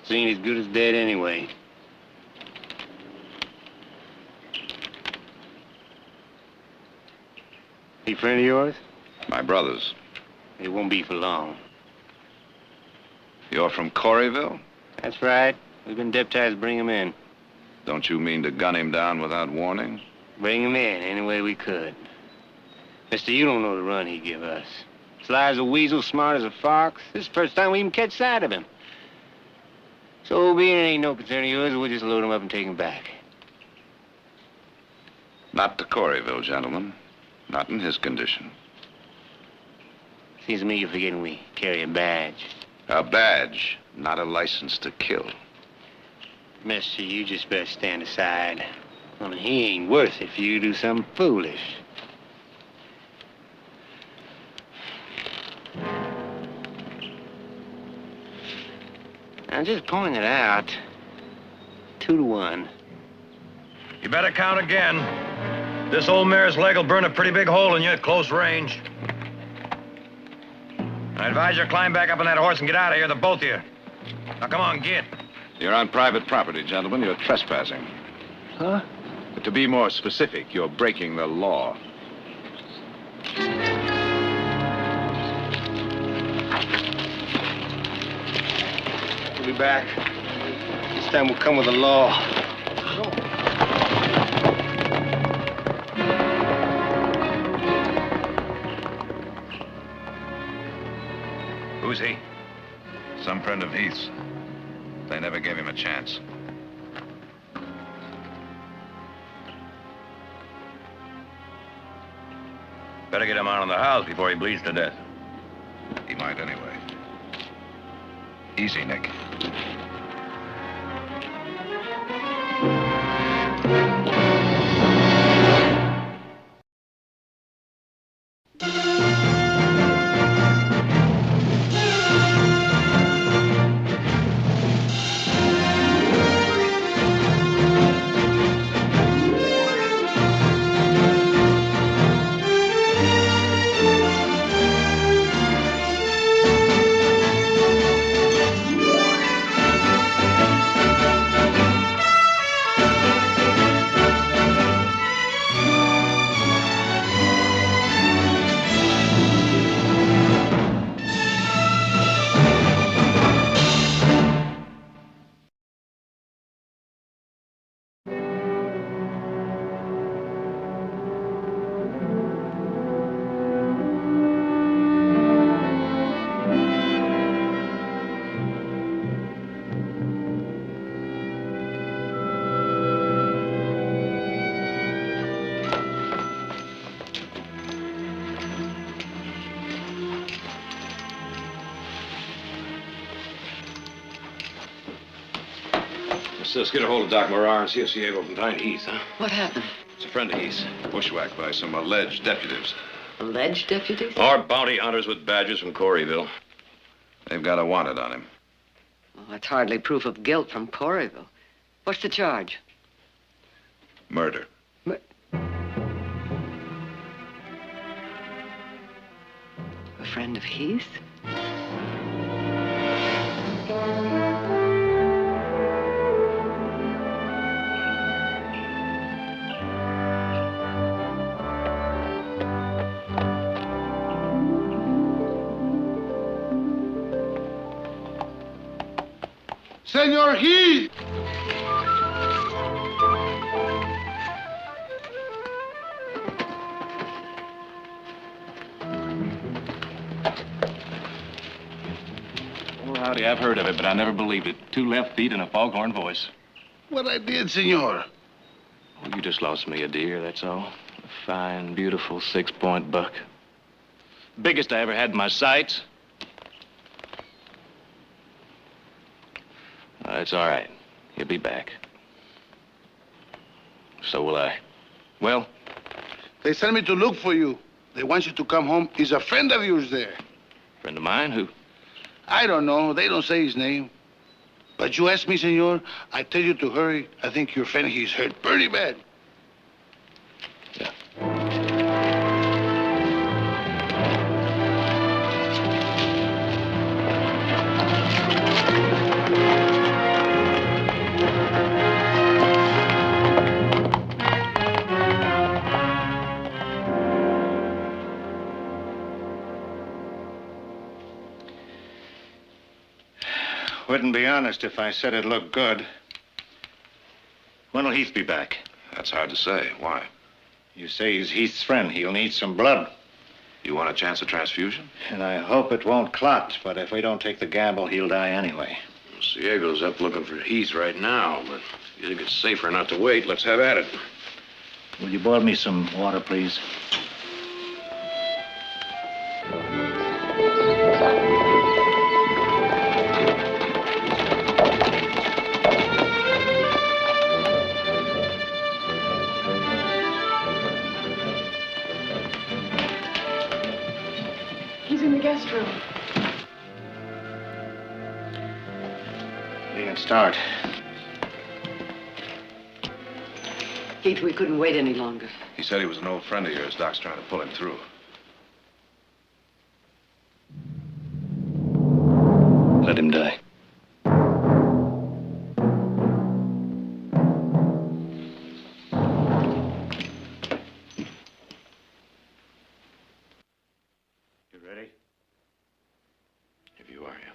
L: He ain't as good as dead anyway. He a friend of yours?
I: My brother's.
L: It won't be for long.
I: You're from Coreyville?
L: That's right. We've been deputized to bring him in.
I: Don't you mean to gun him down without warning?
L: Bring him in any way we could. Mister, you don't know the run he give us. Sly as a weasel, smart as a fox. This is the first time we even catch sight of him. So being it ain't no concern of yours, we'll just load him up and take him back.
I: Not to Coreyville, gentlemen. Not in his condition.
L: Seems to me you're forgetting we carry a badge.
I: A badge, not a license to kill.
L: Mister, you just better stand aside. I mean, he ain't worth it for you to do something foolish. I'm just pointing it out. 2 to 1.
C: You better count again. This old mare's leg will burn a pretty big hole in you at close range. I advise you to climb back up on that horse and get out of here, the both of you. Now, come on, get.
I: You're on private property, gentlemen. You're trespassing.
L: Huh?
I: But to be more specific, you're breaking the law.
L: We'll be back. This time we'll come with the law.
C: Who's he?
I: Some friend of Heath's. They never gave him a chance.
C: Better get him out of the house before he bleeds to death.
I: He might anyway. Easy, Nick.
C: Sis, get a hold of Doc Morar and see if she's able to find Heath, huh?
D: What happened?
C: It's a friend of Heath's.
I: Bushwhacked by some alleged deputies.
D: Alleged deputies?
C: Or bounty hunters with badges from Coreyville.
I: They've got a wanted on him.
D: Oh, that's hardly proof of guilt from Coreyville. What's the charge?
I: Murder.
D: A friend of Heath?
P: Senor Heath!
B: Oh, howdy, I've heard of it, but I never believed it. 2 left feet and a foghorn voice.
P: What I did, senor?
B: Oh, you just lost me a deer, that's all. A fine, beautiful 6-point buck. Biggest I ever had in my sights. It's all right. He'll be back. So will I. Well?
P: They sent me to look for you. They want you to come home. Is a friend of yours there?
B: Friend of mine? Who?
P: I don't know. They don't say his name. But you ask me, senor, I tell you to hurry. I think your friend, he's hurt pretty bad.
F: Wouldn't be honest if I said it looked good. When'll Heath be back?
I: That's hard to say. Why?
F: You say he's Heath's friend. He'll need some blood.
I: You want a chance of transfusion?
F: And I hope it won't clot, but if we don't take the gamble, he'll die anyway.
C: Ciego's up looking for Heath right now, but if you think it's safer not to wait, let's have at it.
F: Will you boil me some water, please?
J: He's in the guest room.
F: We can start.
D: Heath, we couldn't wait any longer.
I: He said he was an old friend of yours. Doc's trying to pull him through.
B: Let him die.
F: You ready?
C: If you are, yeah.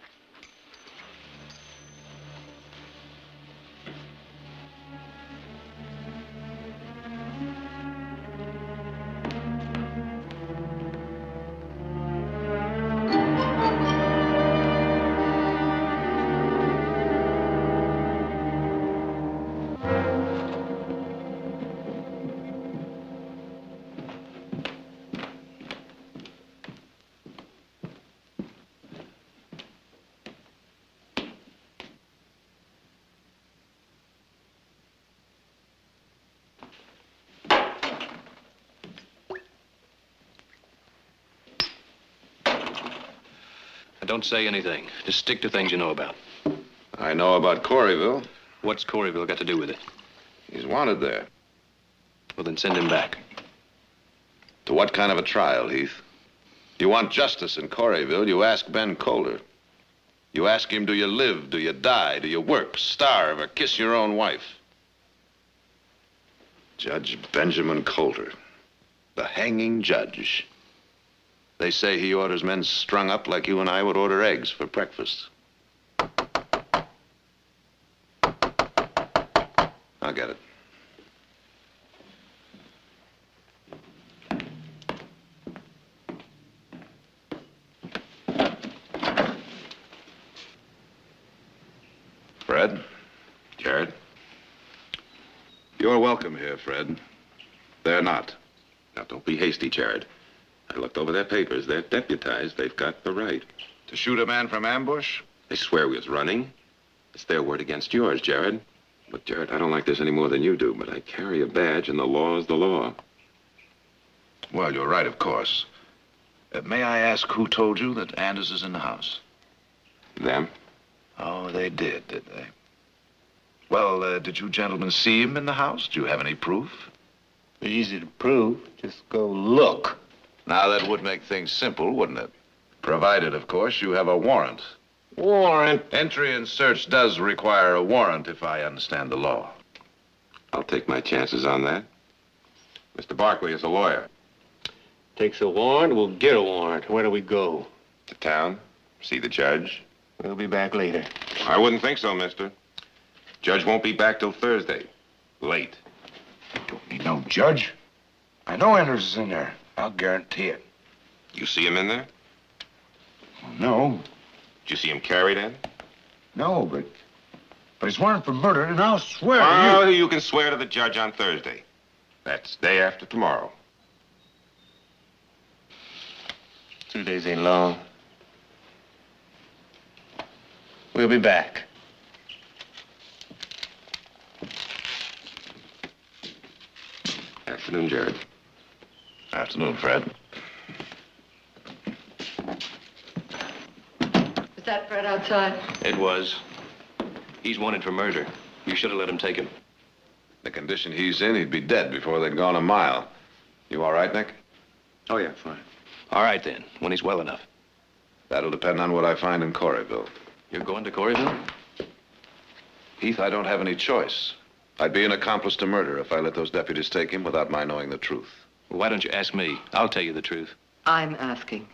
B: Don't say anything. Just stick to things you know about.
I: I know about Coreyville.
B: What's Coreyville got to do with it?
I: He's wanted there.
B: Well, then send him back.
I: To what kind of a trial, Heath? You want justice in Coreyville, you ask Ben Colder. You ask him, do you live, do you die, do you work, starve, or kiss your own wife? Judge Benjamin Colder, the hanging judge. They say he orders men strung up like you and I would order eggs for breakfast. I'll get it. Fred? Jared? You're welcome here, Fred. They're not. Now, don't be hasty, Jared. I looked over their papers. They're deputized. They've got the right.
O: To shoot a man from ambush?
I: They swear we was running. It's their word against yours, Jared.
M: But, Jared, I don't like this any more than you do, but I carry a badge, and the law is the law.
O: Well, you're right, of course. May I ask who told you that Anders is in the house?
M: Them?
O: Oh, they did they? Well, did you gentlemen see him in the house? Do you have any proof?
P: Easy to prove. Just go look.
O: Now, that would make things simple, wouldn't it? Provided, of course, you have a warrant.
P: Warrant?
O: Entry and search does require a warrant, if I understand the law.
M: I'll take my chances on that. Mr. Barkley is a lawyer.
L: Takes a warrant, we'll get a warrant. Where do we go?
M: To town, see the judge.
L: We'll be back later.
M: I wouldn't think so, mister. Judge won't be back till Thursday. Late.
O: Don't need no judge. I know Anders is in there. I'll guarantee it.
M: You see him in there?
O: No.
M: Did you see him carried in?
O: No, but he's warrant for murder, and I'll swear
M: Oh,
O: to you.
M: you can swear to the judge on Thursday. That's day after tomorrow.
L: 2 days ain't long. We'll be back.
M: Afternoon, Jared.
O: Afternoon, Fred.
D: Was that Fred outside?
B: It was. He's wanted for murder. You should have let him take him.
O: The condition he's in, he'd be dead before they'd gone a mile. You all right, Nick?
B: Oh, yeah, fine. All right, then, when he's well enough.
O: That'll depend on what I find in Coreyville.
B: You're going to Coreyville?
O: Heath, I don't have any choice. I'd be an accomplice to murder if I let those deputies take him without my knowing the truth.
B: Well, why don't you ask me? I'll tell you the truth.
D: I'm asking.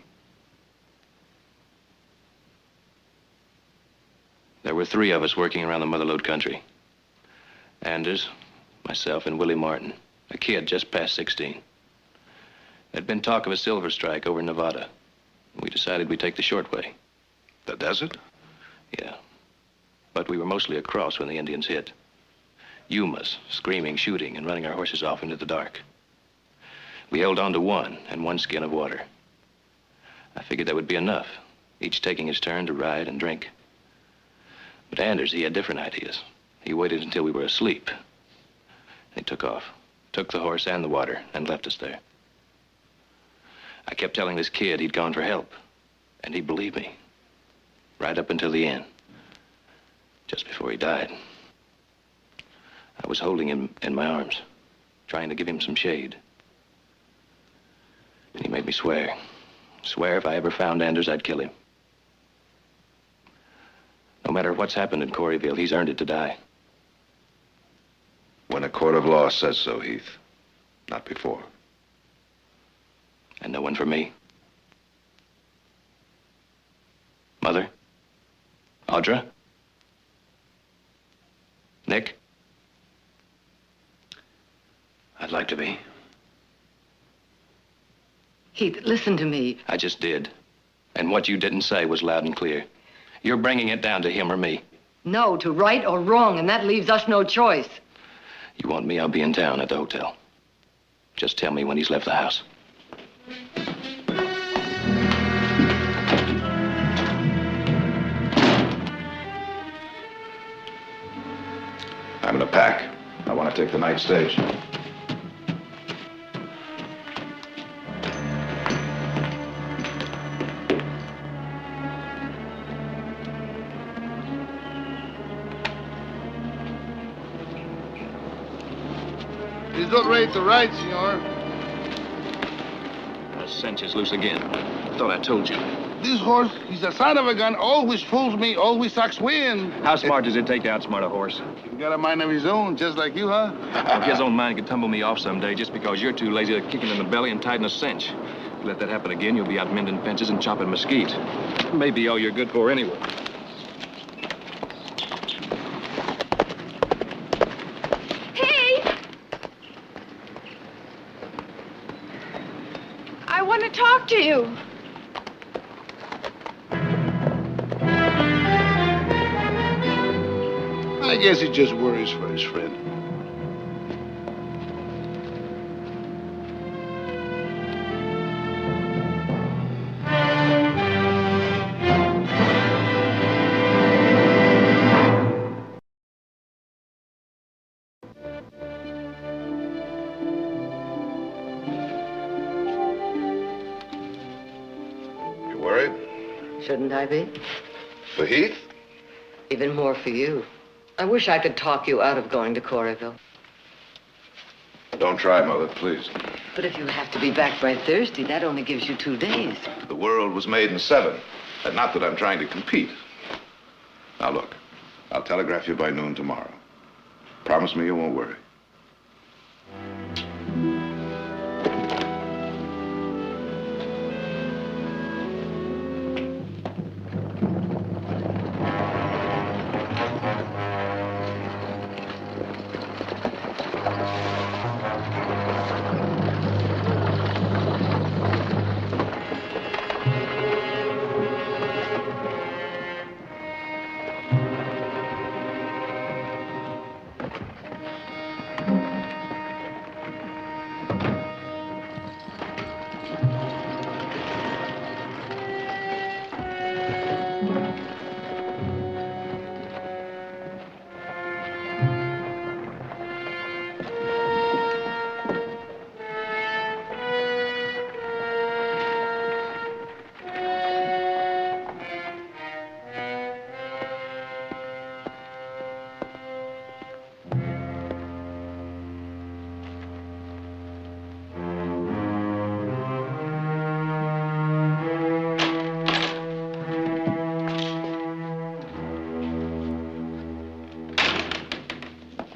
B: There were 3 of us working around the Motherlode country. Anders, myself, and Willie Martin, a kid just past 16. There'd been talk of a silver strike over in Nevada. We decided we'd take the short way.
O: The desert?
B: Yeah. But we were mostly across when the Indians hit. Yumas, screaming, shooting, and running our horses off into the dark. We held on to one and one skin of water. I figured that would be enough, each taking his turn to ride and drink. But Anders, he had different ideas. He waited until we were asleep. He took off, took the horse and the water, and left us there. I kept telling this kid he'd gone for help, and he believed me. Right up until the end. Just before he died. I was holding him in my arms, trying to give him some shade. And he made me swear. Swear if I ever found Anders, I'd kill him. No matter what's happened in Coreyville, he's earned it to die.
O: When a court of law says so, Heath. Not before.
B: And no one for me. Mother? Audra? Nick? I'd like to be.
D: Heath, listen to me.
B: I just did. And what you didn't say was loud and clear. You're bringing it down to him or me.
D: No, to right or wrong, and that leaves us no choice.
B: You want me, I'll be in town at the hotel. Just tell me when he's left the house.
O: I'm in a pack. I want to take the night stage.
P: He's not ready to ride, senor.
B: The cinch is loose again. I thought I told you.
P: This horse, he's a son of a gun, always fools me, always sucks wind.
B: How smart does it take to outsmart a horse?
P: He's got a mind of his own, just like you, huh?
B: Well, his own mind could tumble me off someday just because you're too lazy to kick him in the belly and tighten a cinch. If you let that happen again, you'll be out mending fences and chopping mesquite. Maybe all you're good for anyway.
J: I want to talk to you.
P: I guess he just worries for his friend.
D: shouldn't I be?
O: For Heath?
D: Even more for you. I wish I could talk you out of going to Coreyville.
O: Don't try, Mother, please.
D: But if you have to be back by Thursday, that only gives you 2 days.
O: The world was made in 7. And not that I'm trying to compete. Now, look, I'll telegraph you by noon tomorrow. Promise me you won't worry.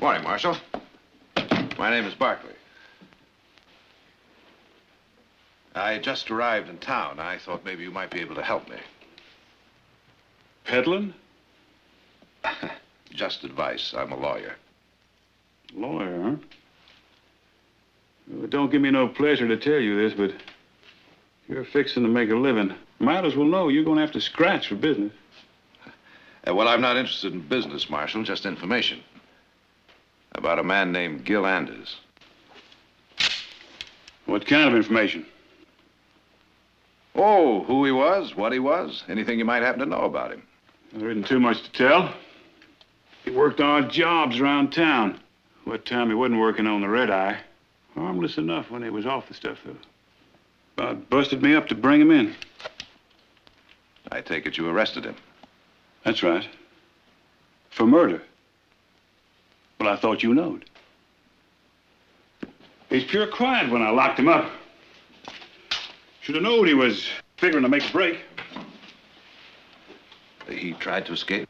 O: Morning, Marshal. My name is Barkley. I just arrived in town. I thought maybe you might be able to help me.
C: Peddling?
O: Just advice. I'm a lawyer.
C: Lawyer, huh? Well, it don't give me no pleasure to tell you this, but you're fixing to make a living. Might as well know you're going to have to scratch for business.
O: Well, I'm not interested in business, Marshal, just information. About a man named Gil Anders.
C: What kind of information?
O: Oh, who he was, what he was, anything you might happen to know about him.
C: There isn't too much to tell. He worked odd jobs around town. What time he wasn't working on the red eye. Harmless enough when he was off the stuff, though. About busted me up to bring him in.
O: I take it you arrested him.
C: That's right. For murder. Well, I thought you knowed. He's pure quiet when I locked him up. Should have known he was figuring to make a break.
O: He tried to escape?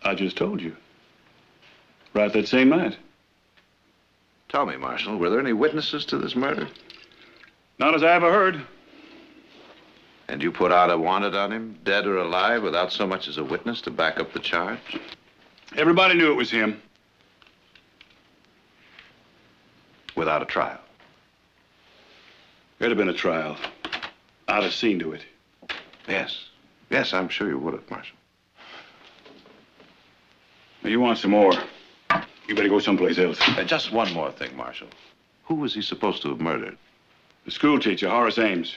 C: I just told you. Right that same night.
O: Tell me, Marshal, were there any witnesses to this murder?
C: Not as I ever heard.
O: And you put out a wanted on him, dead or alive, without so much as a witness to back up the charge?
C: Everybody knew it was him.
O: Without a trial?
C: There'd have been a trial. I'd have seen to it.
O: Yes. Yes, I'm sure you would have, Marshal.
C: Now, you want some more. You better go someplace else.
O: Just one more thing, Marshal. Who was he supposed to have murdered?
C: The school teacher, Horace Ames.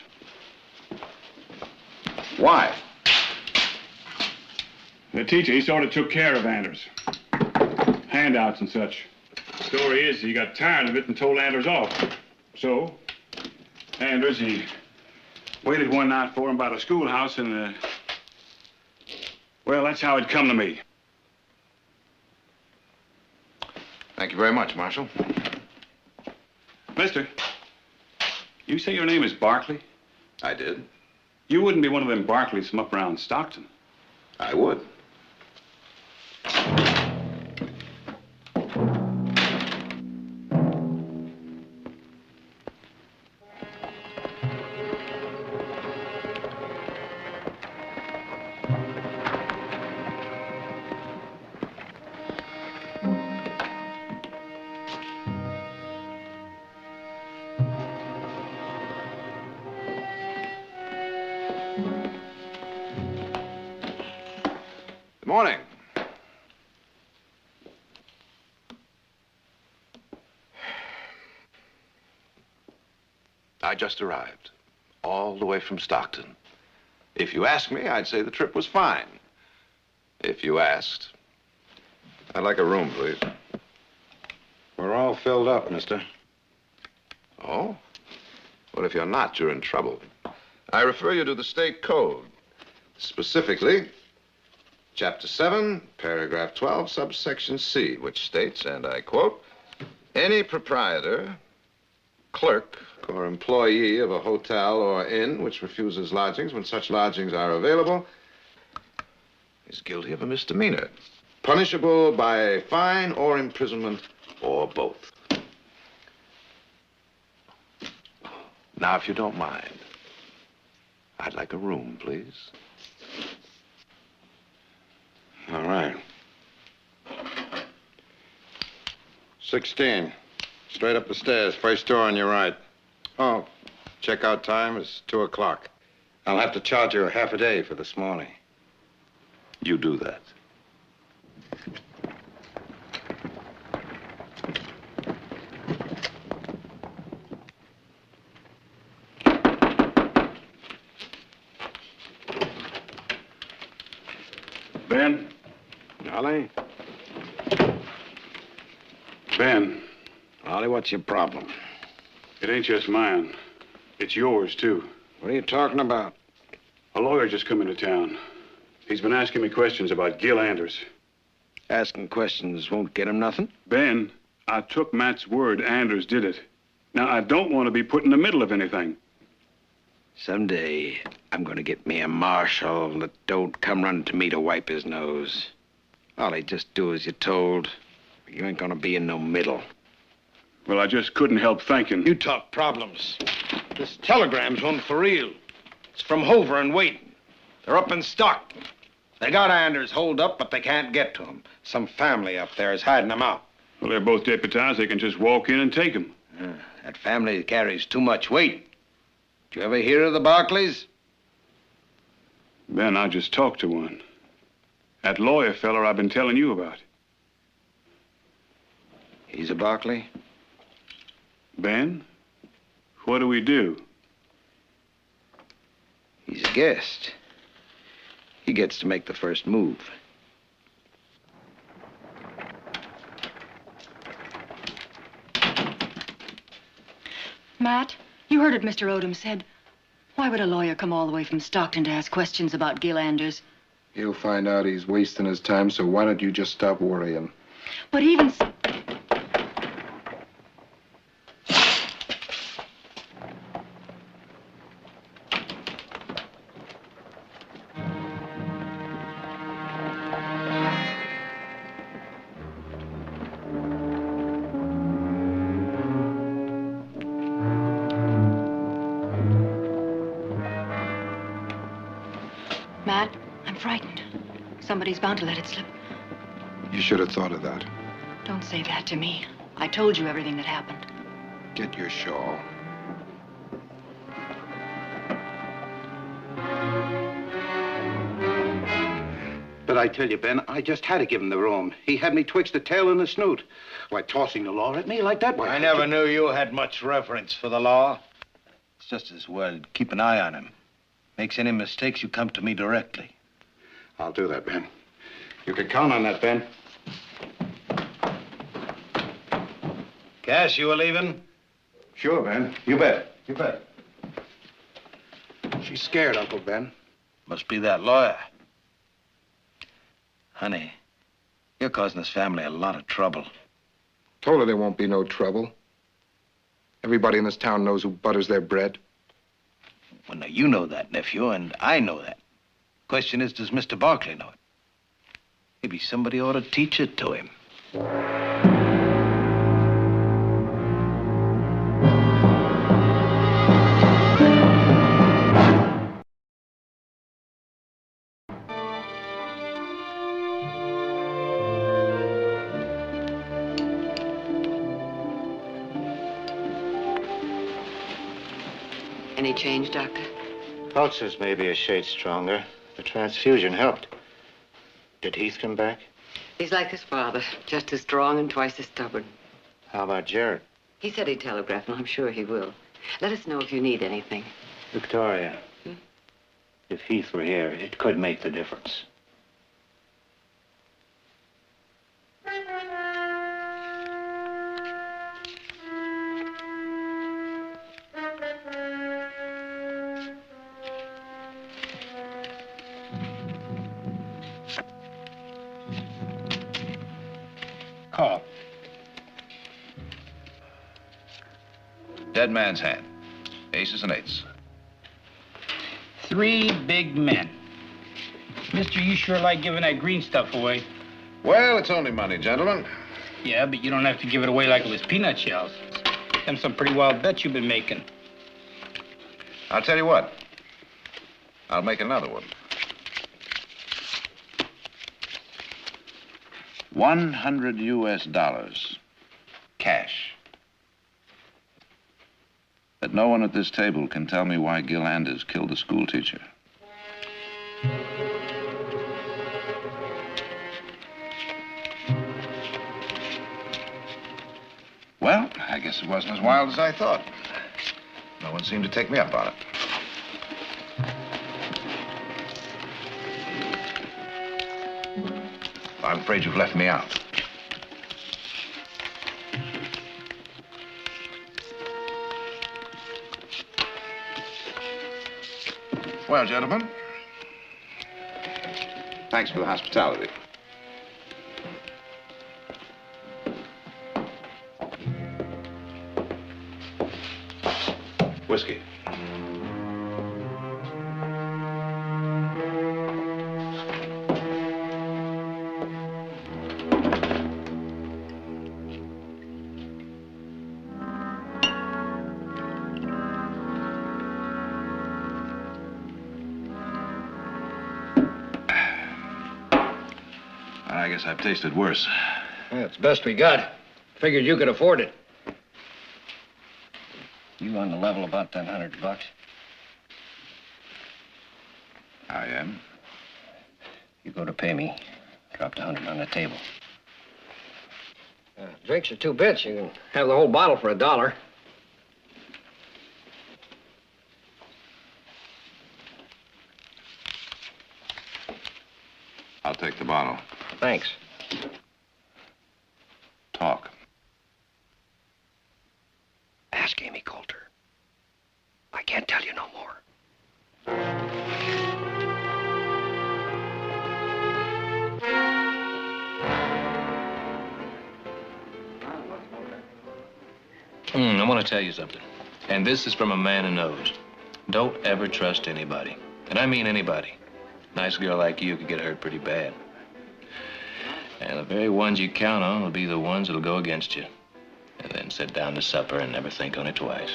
O: Why?
C: The teacher, he sort of took care of Anders. Handouts and such. The story is he got tired of it and told Anders off. So, Anders, he waited one night for him by the schoolhouse and, well, that's how it come to me.
O: Thank you very much, Marshal.
C: Mister, you say your name is Barkley?
O: I did.
C: You wouldn't be one of them Barkleys from up around Stockton.
O: I would. Good morning. I just arrived, all the way from Stockton. If you ask me, I'd say the trip was fine. If you asked. I'd like a room, please.
C: We're all filled up, mister.
O: Oh? Well, if you're not, you're in trouble. I refer you to the state code.
I: Specifically, Chapter 7, Paragraph 12, subsection C, which states, and I quote, any proprietor, clerk, or employee of a hotel or inn which refuses lodgings when such lodgings are available is guilty of a misdemeanor, punishable by a fine or imprisonment or both. Now, if you don't mind, I'd like a room, please.
C: All right. 16. Straight up the stairs, first door on your right. Oh, checkout time is 2 o'clock. I'll have to charge you a half a day for this morning.
I: You do that.
M: Ben?
C: Ollie?
M: Ben,
C: Ollie, what's your problem?
M: it ain't just mine. It's yours, too.
C: What are you talking about?
M: A lawyer just come into town. He's been asking me questions about Gil Anders.
C: Asking questions won't get him nothing.
M: Ben, I took Matt's word Anders did it. Now, I don't want to be put in the middle of anything.
C: Someday, I'm gonna get me a marshal that don't come running to me to wipe his nose. Ollie, just do as you're told. You ain't gonna be in no middle.
M: Well, I just couldn't help thinking.
C: You talk problems. This telegram's one for real. It's from Hoover and Waiting. They're up in Stockton. They got Anders holed up, but they can't get to him. Some family up there is hiding him out.
M: Well, they're both deputized. They can just walk in and take him.
C: That family carries too much weight. Did you ever hear of the Barkleys?
M: Ben, I just talked to one. That lawyer feller I've been telling you about.
C: He's a Barkley?
M: Ben, what do we do?
C: He's a guest. He gets to make the first move.
Q: Matt, you heard what Mr. Odom said. Why would a lawyer come all the way from Stockton to ask questions about Gil Anders?
R: He'll find out he's wasting his time, so why don't you just stop worrying?
Q: But even... Matt, I'm frightened. Somebody's bound to let it slip.
R: You should have thought of that.
Q: Don't say that to me. I told you everything that happened.
R: Get your shawl.
P: But I tell you, Ben, I just had to give him the room. He had me twixt the tail and the snoot. Why, tossing the law at me like that, why...
F: I never knew you had much reverence for the law. It's just as well keep an eye on him. Makes any mistakes, you come to me directly.
C: I'll do that, Ben. You can count on that, Ben.
F: Cass, you were leaving?
C: Sure, Ben. You bet.
F: You bet.
P: She's scared, Uncle Ben.
F: Must be that lawyer. Honey, you're causing this family a lot of trouble.
R: Told her there won't be no trouble. Everybody in this town knows who butters their bread.
F: Well, now, you know that, nephew, and I know that. Question is, does Mr. Barkley know it? Maybe somebody ought to teach it to him.
D: Any change, Doctor?
F: Pulses may be a shade stronger. The transfusion helped. Did Heath come back?
D: He's like his father, just as strong and twice as stubborn.
F: How about Jared?
D: He said he'd telegraph, and I'm sure he will. Let us know if you need anything.
F: Victoria, if Heath were here, it could make the difference.
S: Call.
O: Dead man's hand. Aces and eights.
S: 3 big men. Mister, you sure like giving that green stuff away.
O: Well, it's only money, gentlemen.
S: Yeah, but you don't have to give it away like it was peanut shells. Them some pretty wild bets you've been making.
O: I'll tell you what. I'll make another one. $100 US. Cash. But no one at this table can tell me why Gil Anders killed the school teacher. Well, I guess it wasn't as wild as I thought. No one seemed to take me up on it. I'm afraid you've left me out. Well, gentlemen, thanks for the hospitality. Whiskey. I guess I've tasted worse.
L: Yeah, it's the best we got. Figured you could afford it. You on the level about that $100?
O: I am.
L: You go to pay me. Drop the 100 on the table. Drinks are 2 bits. You can have the whole bottle for $1.
O: I'll take the bottle.
L: Thanks.
O: Talk.
L: Ask Amy Coulter. I can't tell you no more.
B: I want to tell you something. And this is from a man who knows. Don't ever trust anybody. And I mean anybody. Nice girl like you could get hurt pretty bad. And the very ones you count on will be the ones that'll go against you. And then sit down to supper and never think on it twice.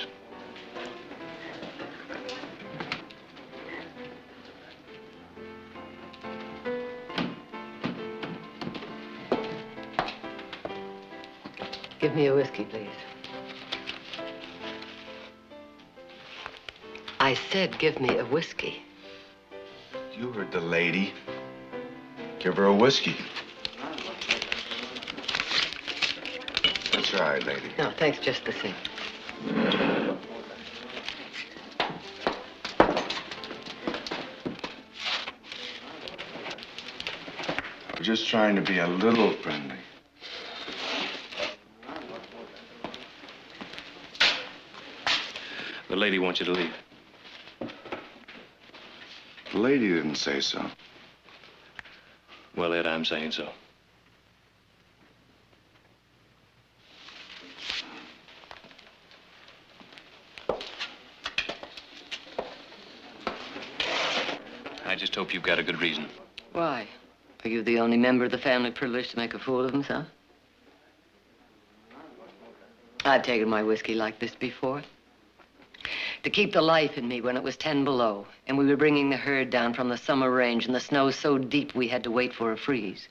D: Give me a whiskey, please. I said give me a whiskey.
I: You heard the lady. Give her a whiskey. That's right, lady.
D: No, thanks just the same.
I: We're just trying to be a little friendly.
B: The lady wants you to leave.
I: The lady didn't say so.
B: Well, Ed, I'm saying so. I just hope you've got a good reason.
D: Why? Are you the only member of the family privileged to make a fool of himself? I've taken my whiskey like this before. To keep the life in me when it was 10 below, and we were bringing the herd down from the summer range, and the snow so deep we had to wait for a freeze.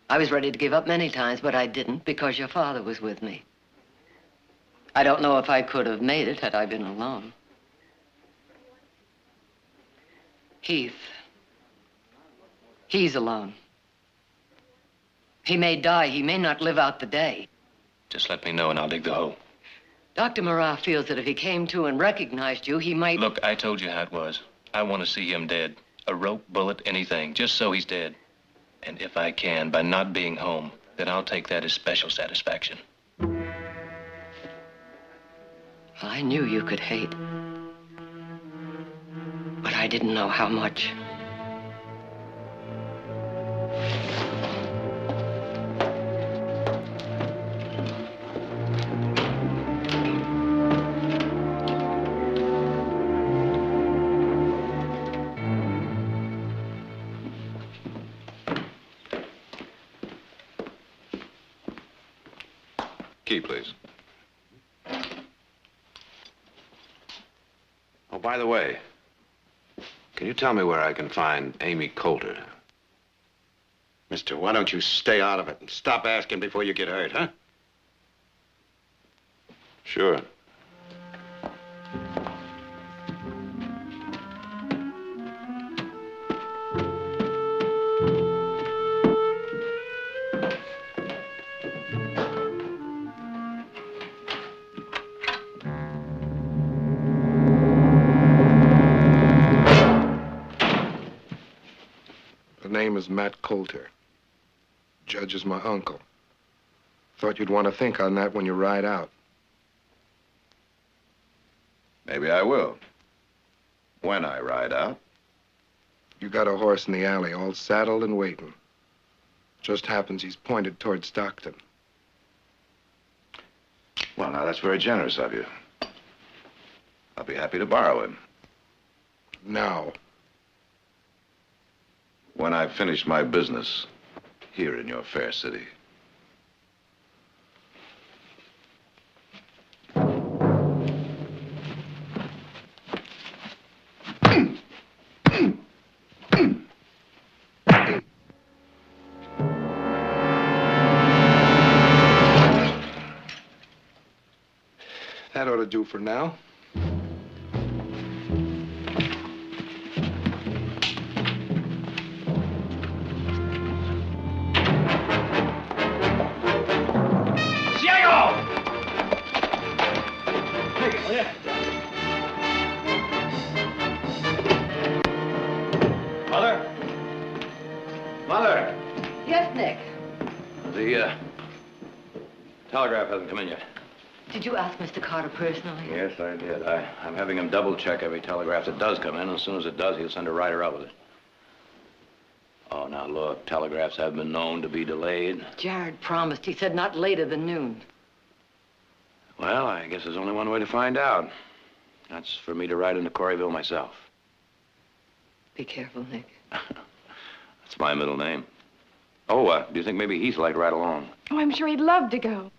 D: I was ready to give up many times, but I didn't because your father was with me. I don't know if I could have made it had I been alone. Heath. He's alone. He may die. He may not live out the day.
B: Just let me know and I'll dig the hole.
D: Dr. Marat feels that if he came to and recognized you, he might...
B: Look, I told you how it was. I want to see him dead. A rope, bullet, anything, just so he's dead. And if I can, by not being home, then I'll take that as special satisfaction.
D: I knew you could hate. But I didn't know how much.
O: Key, please.
H: Oh, by the way, can you tell me where I can find Amy Coulter?
F: Mister, why don't you stay out of it and stop asking before you get hurt, huh?
H: Sure.
R: The name is Matt Coulter. Judge is my uncle. Thought you'd want to think on that when you ride out.
O: Maybe I will. When I ride out.
R: You got a horse in the alley, all saddled and waiting. Just happens he's pointed toward Stockton.
O: Well, now, that's very generous of you. I'll be happy to borrow him.
R: Now.
O: When I've finished my business here in your fair city.
R: That ought to do for now.
B: Mother!
D: Yes, Nick.
B: The, telegraph hasn't come in yet.
D: Did you ask Mr. Carter personally?
B: Yes, I did. I'm having him double-check every telegraph that does come in. As soon as it does, he'll send a writer out with it. Oh, now, look, telegraphs have been known to be delayed.
D: Jared promised. He said not later than noon.
B: Well, I guess there's only one way to find out. That's for me to ride into Corryville myself.
D: Be careful, Nick.
B: That's my middle name. Oh, do you think maybe Heath would like to ride along?
J: Oh, I'm sure he'd love to go.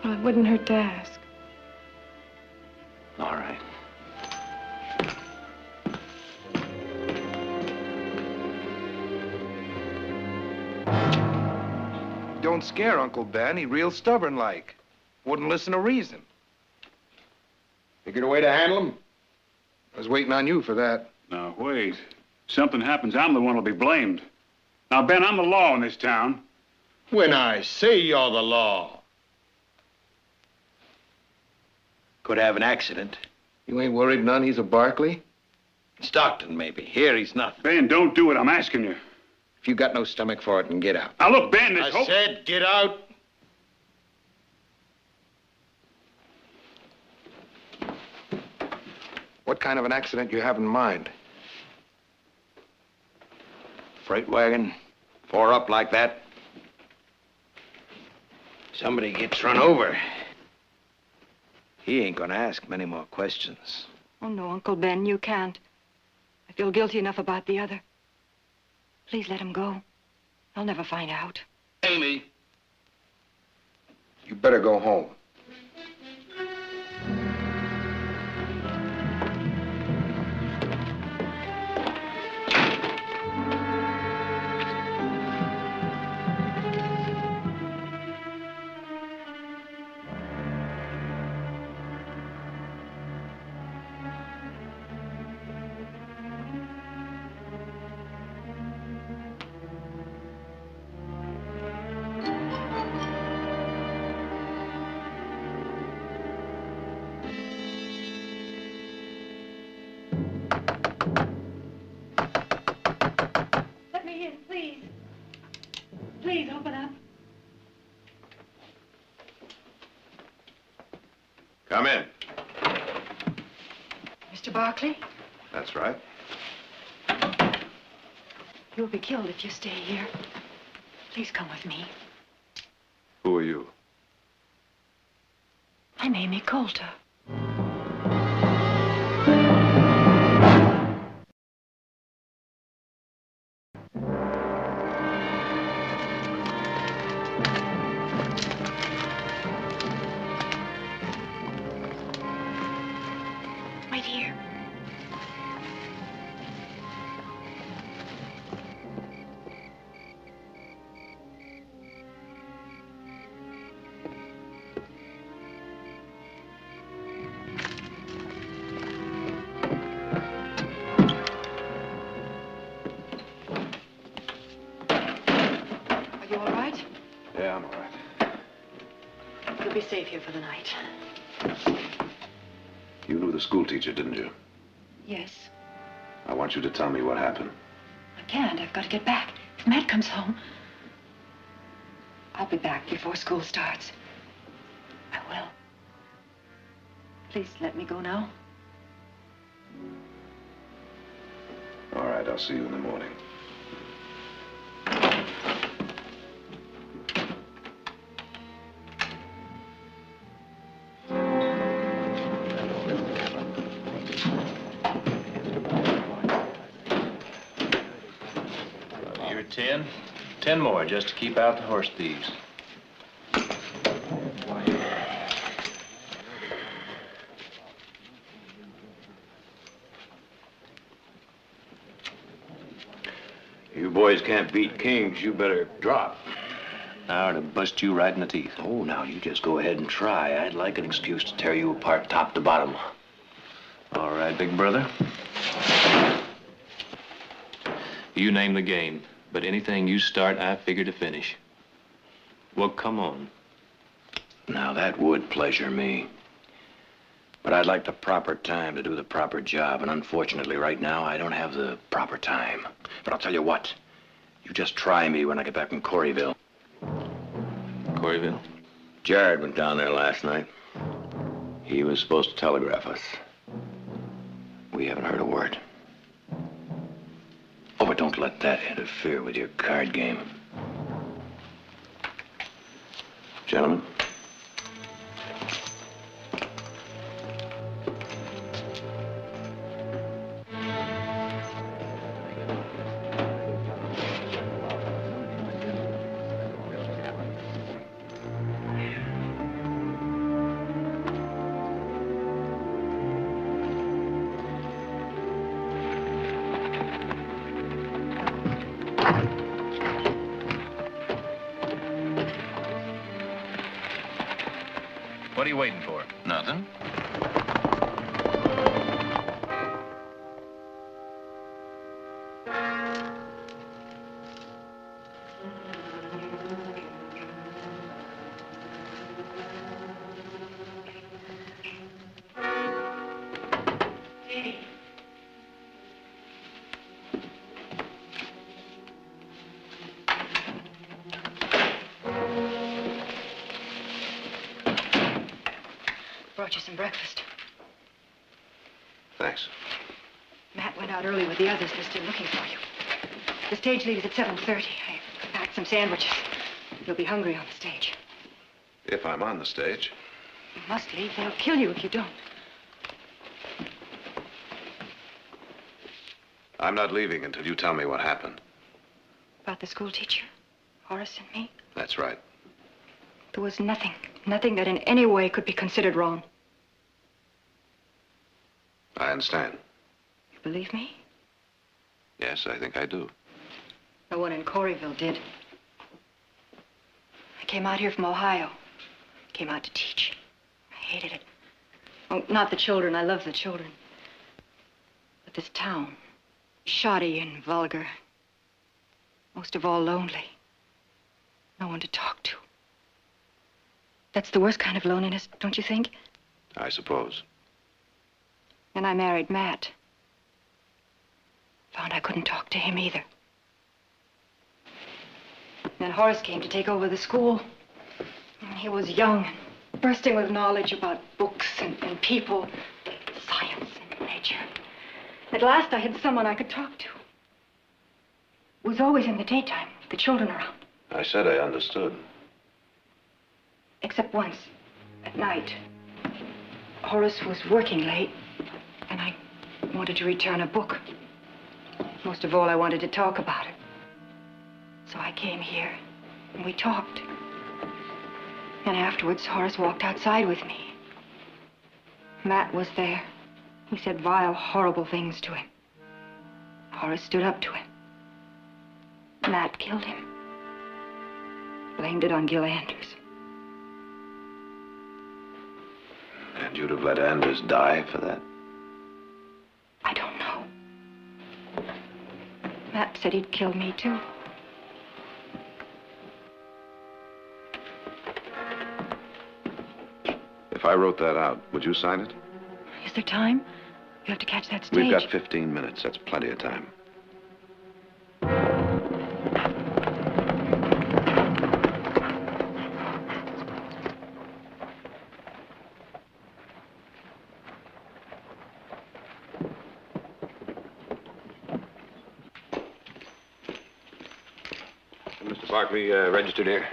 J: Well, it wouldn't hurt to ask.
B: All right.
R: Don't scare Uncle Ben. He real stubborn like. Wouldn't listen to reason.
F: Figured a way to handle him?
R: I was waiting on you for that.
M: Now, wait. Something happens, I'm the one who'll be blamed. Now, Ben, I'm the law in this town.
F: When I say you're the law. Could have an accident.
R: You ain't worried none he's a Barkley?
F: Stockton, maybe. Here, he's nothing.
M: Ben, don't do it. I'm asking you.
F: If you got no stomach for it, then get out.
M: Now, look, Ben, this
F: I said get out.
R: What kind of an accident you have in mind?
F: Freight wagon, 4 up like that. Somebody gets run over. He ain't gonna ask many more questions.
Q: Oh, no, Uncle Ben, you can't. I feel guilty enough about the other. Please let him go. I'll never find out.
F: Amy.
R: You better go home.
Q: Let me in, please. Please, open up.
O: Come in.
Q: Mr. Barkley,
O: That's right.
Q: you'll be killed if you stay here. Please come with me.
O: Who are you?
Q: I'm Amy Coulter.
I: Yeah, I'm all right.
Q: You'll be safe here for the night.
I: You knew the school teacher, didn't you?
Q: Yes.
I: I want you to tell me what happened.
Q: I can't. I've got to get back. If Matt comes home, I'll be back before school starts. I will. Please let me go now.
I: All right, I'll see you in the morning.
B: You're 10. 10 more just to keep out the horse thieves.
K: You boys can't beat kings, you better drop.
B: Now to bust you right in the teeth.
K: Oh, now you just go ahead and try. I'd like an excuse to tear you apart top to bottom.
B: All right, big brother. You name the game, but anything you start, I figure to finish. Well, come on.
K: Now that would pleasure me. But I'd like the proper time to do the proper job, and unfortunately right now I don't have the proper time. But I'll tell you what, you just try me when I get back from Corryville.
B: Corryville?
K: Jared went down there last night. He was supposed to telegraph us. We haven't heard a word. Oh, but don't let that interfere with your card game. Gentlemen.
B: What are you waiting for?
K: Nothing.
Q: Brought you some breakfast.
I: Thanks.
Q: Matt went out early with the others. They're still looking for you. The stage leaves at 7:30. I packed some sandwiches. You'll be hungry on the stage.
I: If I'm on the stage.
Q: You must leave. They'll kill you if you don't.
I: I'm not leaving until you tell me what happened.
Q: About the school teacher, Horace and me.
I: That's right.
Q: There was nothing that in any way could be considered wrong.
I: I understand.
Q: You believe me?
I: Yes, I think I do.
Q: No one in Corryville did. I came out here from Ohio. Came out to teach. I hated it. Oh, not the children. I love the children. But this town, shoddy and vulgar. Most of all, lonely. No one to talk to. That's the worst kind of loneliness, don't you think?
I: I suppose.
Q: And I married Matt. Found I couldn't talk to him either. Then Horace came to take over the school. And he was young and bursting with knowledge about books and people, science and nature. At last I had someone I could talk to. It was always in the daytime, with the children around.
I: I said I understood.
Q: Except once, at night. Horace was working late, and I wanted to return a book. Most of all, I wanted to talk about it. So I came here, and we talked. And afterwards, Horace walked outside with me. Matt was there. He said vile, horrible things to him. Horace stood up to him. Matt killed him. Blamed it on Gil Anders.
I: And you'd have let Anders die for that?
Q: I don't know. Matt said he'd kill me, too.
I: I wrote that out. Would you sign it?
Q: Is there time? You have to catch that stage.
I: We've got 15 minutes. That's plenty of time.
K: Mr. Barkley registered here.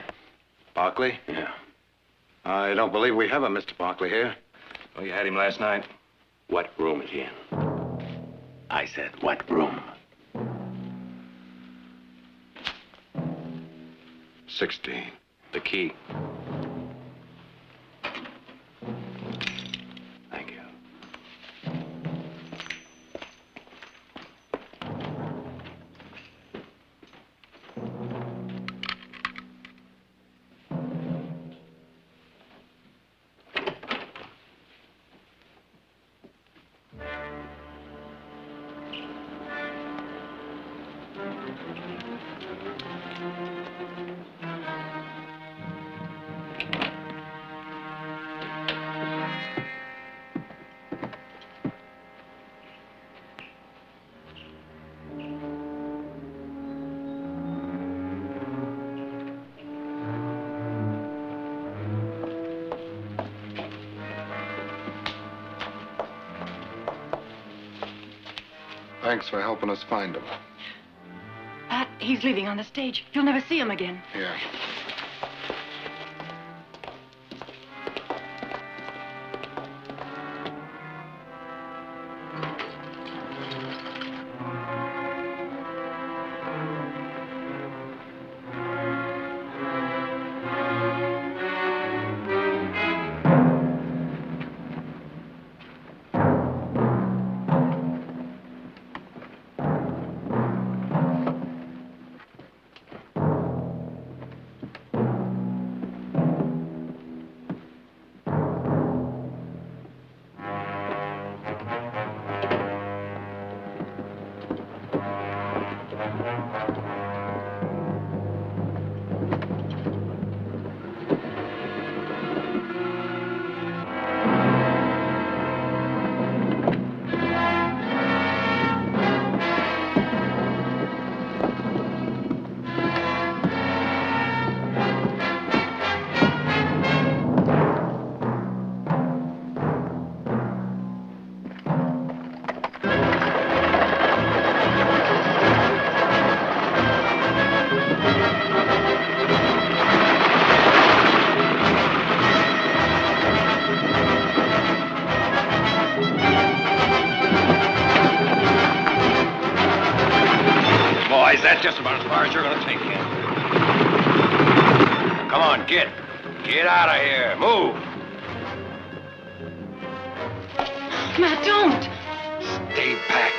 C: Barkley?
K: Yeah.
C: I don't believe we have a Mr. Barkley here.
K: Oh, you had him last night? What room is he in? I said, what room?
C: 16.
K: The key. Thank you.
R: Thanks for helping us find him.
Q: Pat, he's leaving on the stage. You'll never see him again.
R: Yeah.
K: Boys, that's just about as far as you're gonna take him. Come on, get. Get out of here. Move.
Q: Matt, don't!
K: Stay back.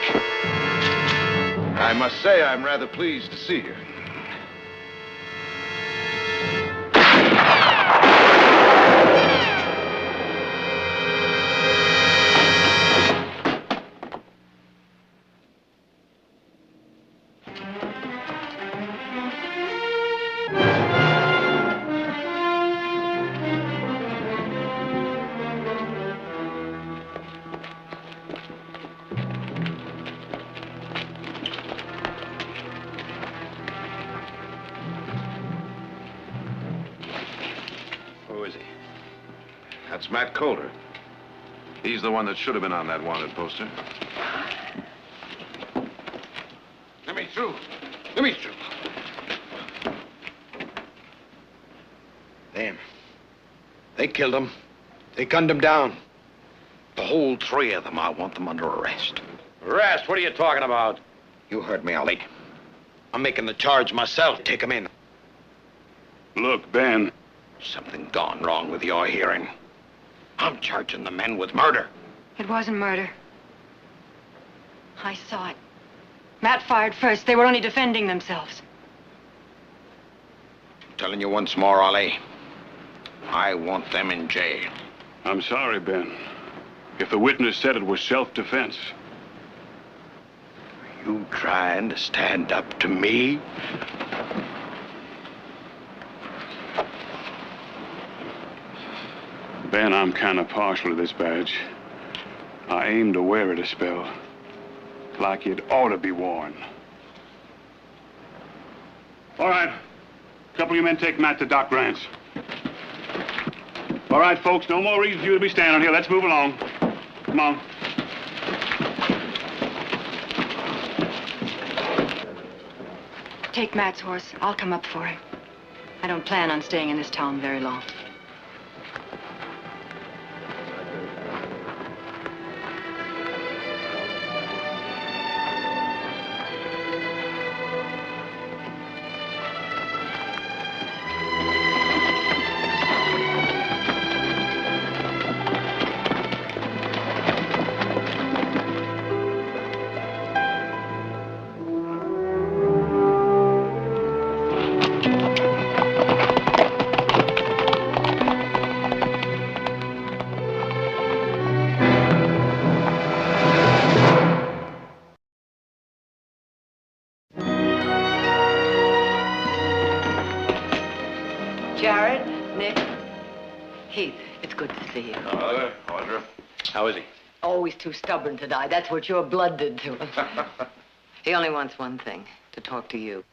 O: I must say I'm rather pleased to see you.
K: Who is he?
I: That's Matt Coulter. He's the one that should have been on that wanted poster.
K: Let me through. Let me through.
C: Them. They killed him. They gunned him down. The whole three of them, I want them under arrest.
K: Arrest? What are you talking about?
C: You heard me, Ollie. I'm making the charge myself. Take him in.
M: Look, Ben.
C: Something gone wrong with your hearing. I'm charging the men with murder.
Q: It wasn't murder. I saw it. Matt fired first. They were only defending themselves.
C: I'm telling you once more, Ollie. I want them in jail.
M: I'm sorry, Ben. If the witness said it was self-defense.
C: You trying to stand up to me?
M: Ben, I'm kind of partial to this badge. I aim to wear it a spell. Like it ought to be worn. All right. A couple of you men take Matt to Doc Grant's. All right, folks, no more reason for you to be standing here. Let's move along. Come on.
Q: Take Matt's horse. I'll come up for him. I don't plan on staying in this town very long.
D: Jared, Nick, Heath, it's good to see you.
H: Hello, Audra. How is he?
D: Always too stubborn to die. That's what your blood did to him. He only wants one thing, to talk to you.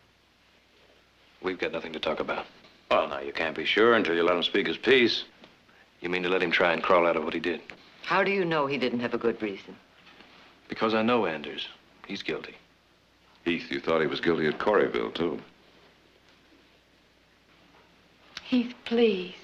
H: We've got nothing to talk about.
C: Well, now, you can't be sure until you let him speak his piece.
H: You mean to let him try and crawl out of what he did?
D: How do you know he didn't have a good reason?
H: Because I know Anders. He's guilty.
I: Heath, you thought he was guilty at Corryville, too.
Q: Heath, please.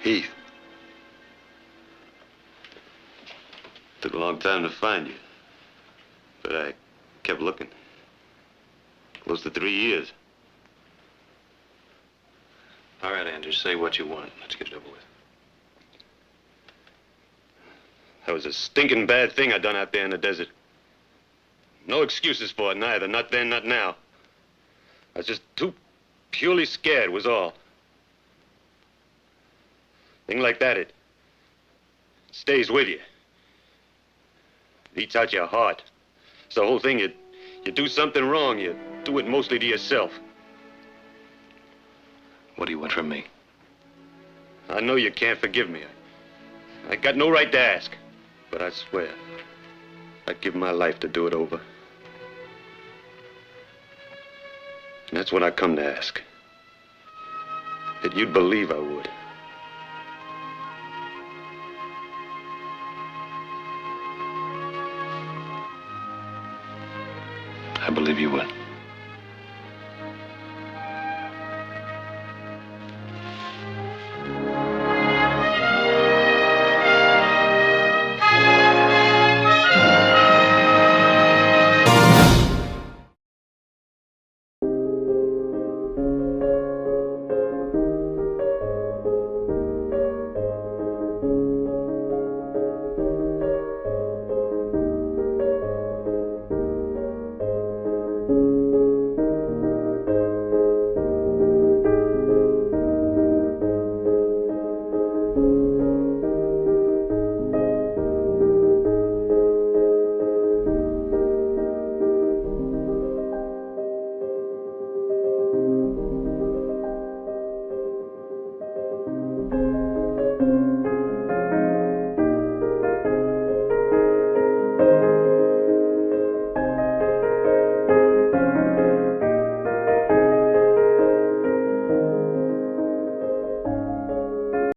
I: Heath. Took a long time to find you. But I kept looking. Close to 3 years.
H: All right, Anders, say what you want. Let's get it over with.
I: That was a stinking bad thing I done out there in the desert. No excuses for it, neither. Not then, not now. I was just too purely scared, was all. Thing like that, it stays with you. It eats out your heart. It's the whole thing. You do something wrong, you do it mostly to yourself.
H: What do you want from me?
I: I know you can't forgive me. I got no right to ask. But I swear, I'd give my life to do it over. And that's what I come to ask. That you'd believe I would.
H: I believe you would.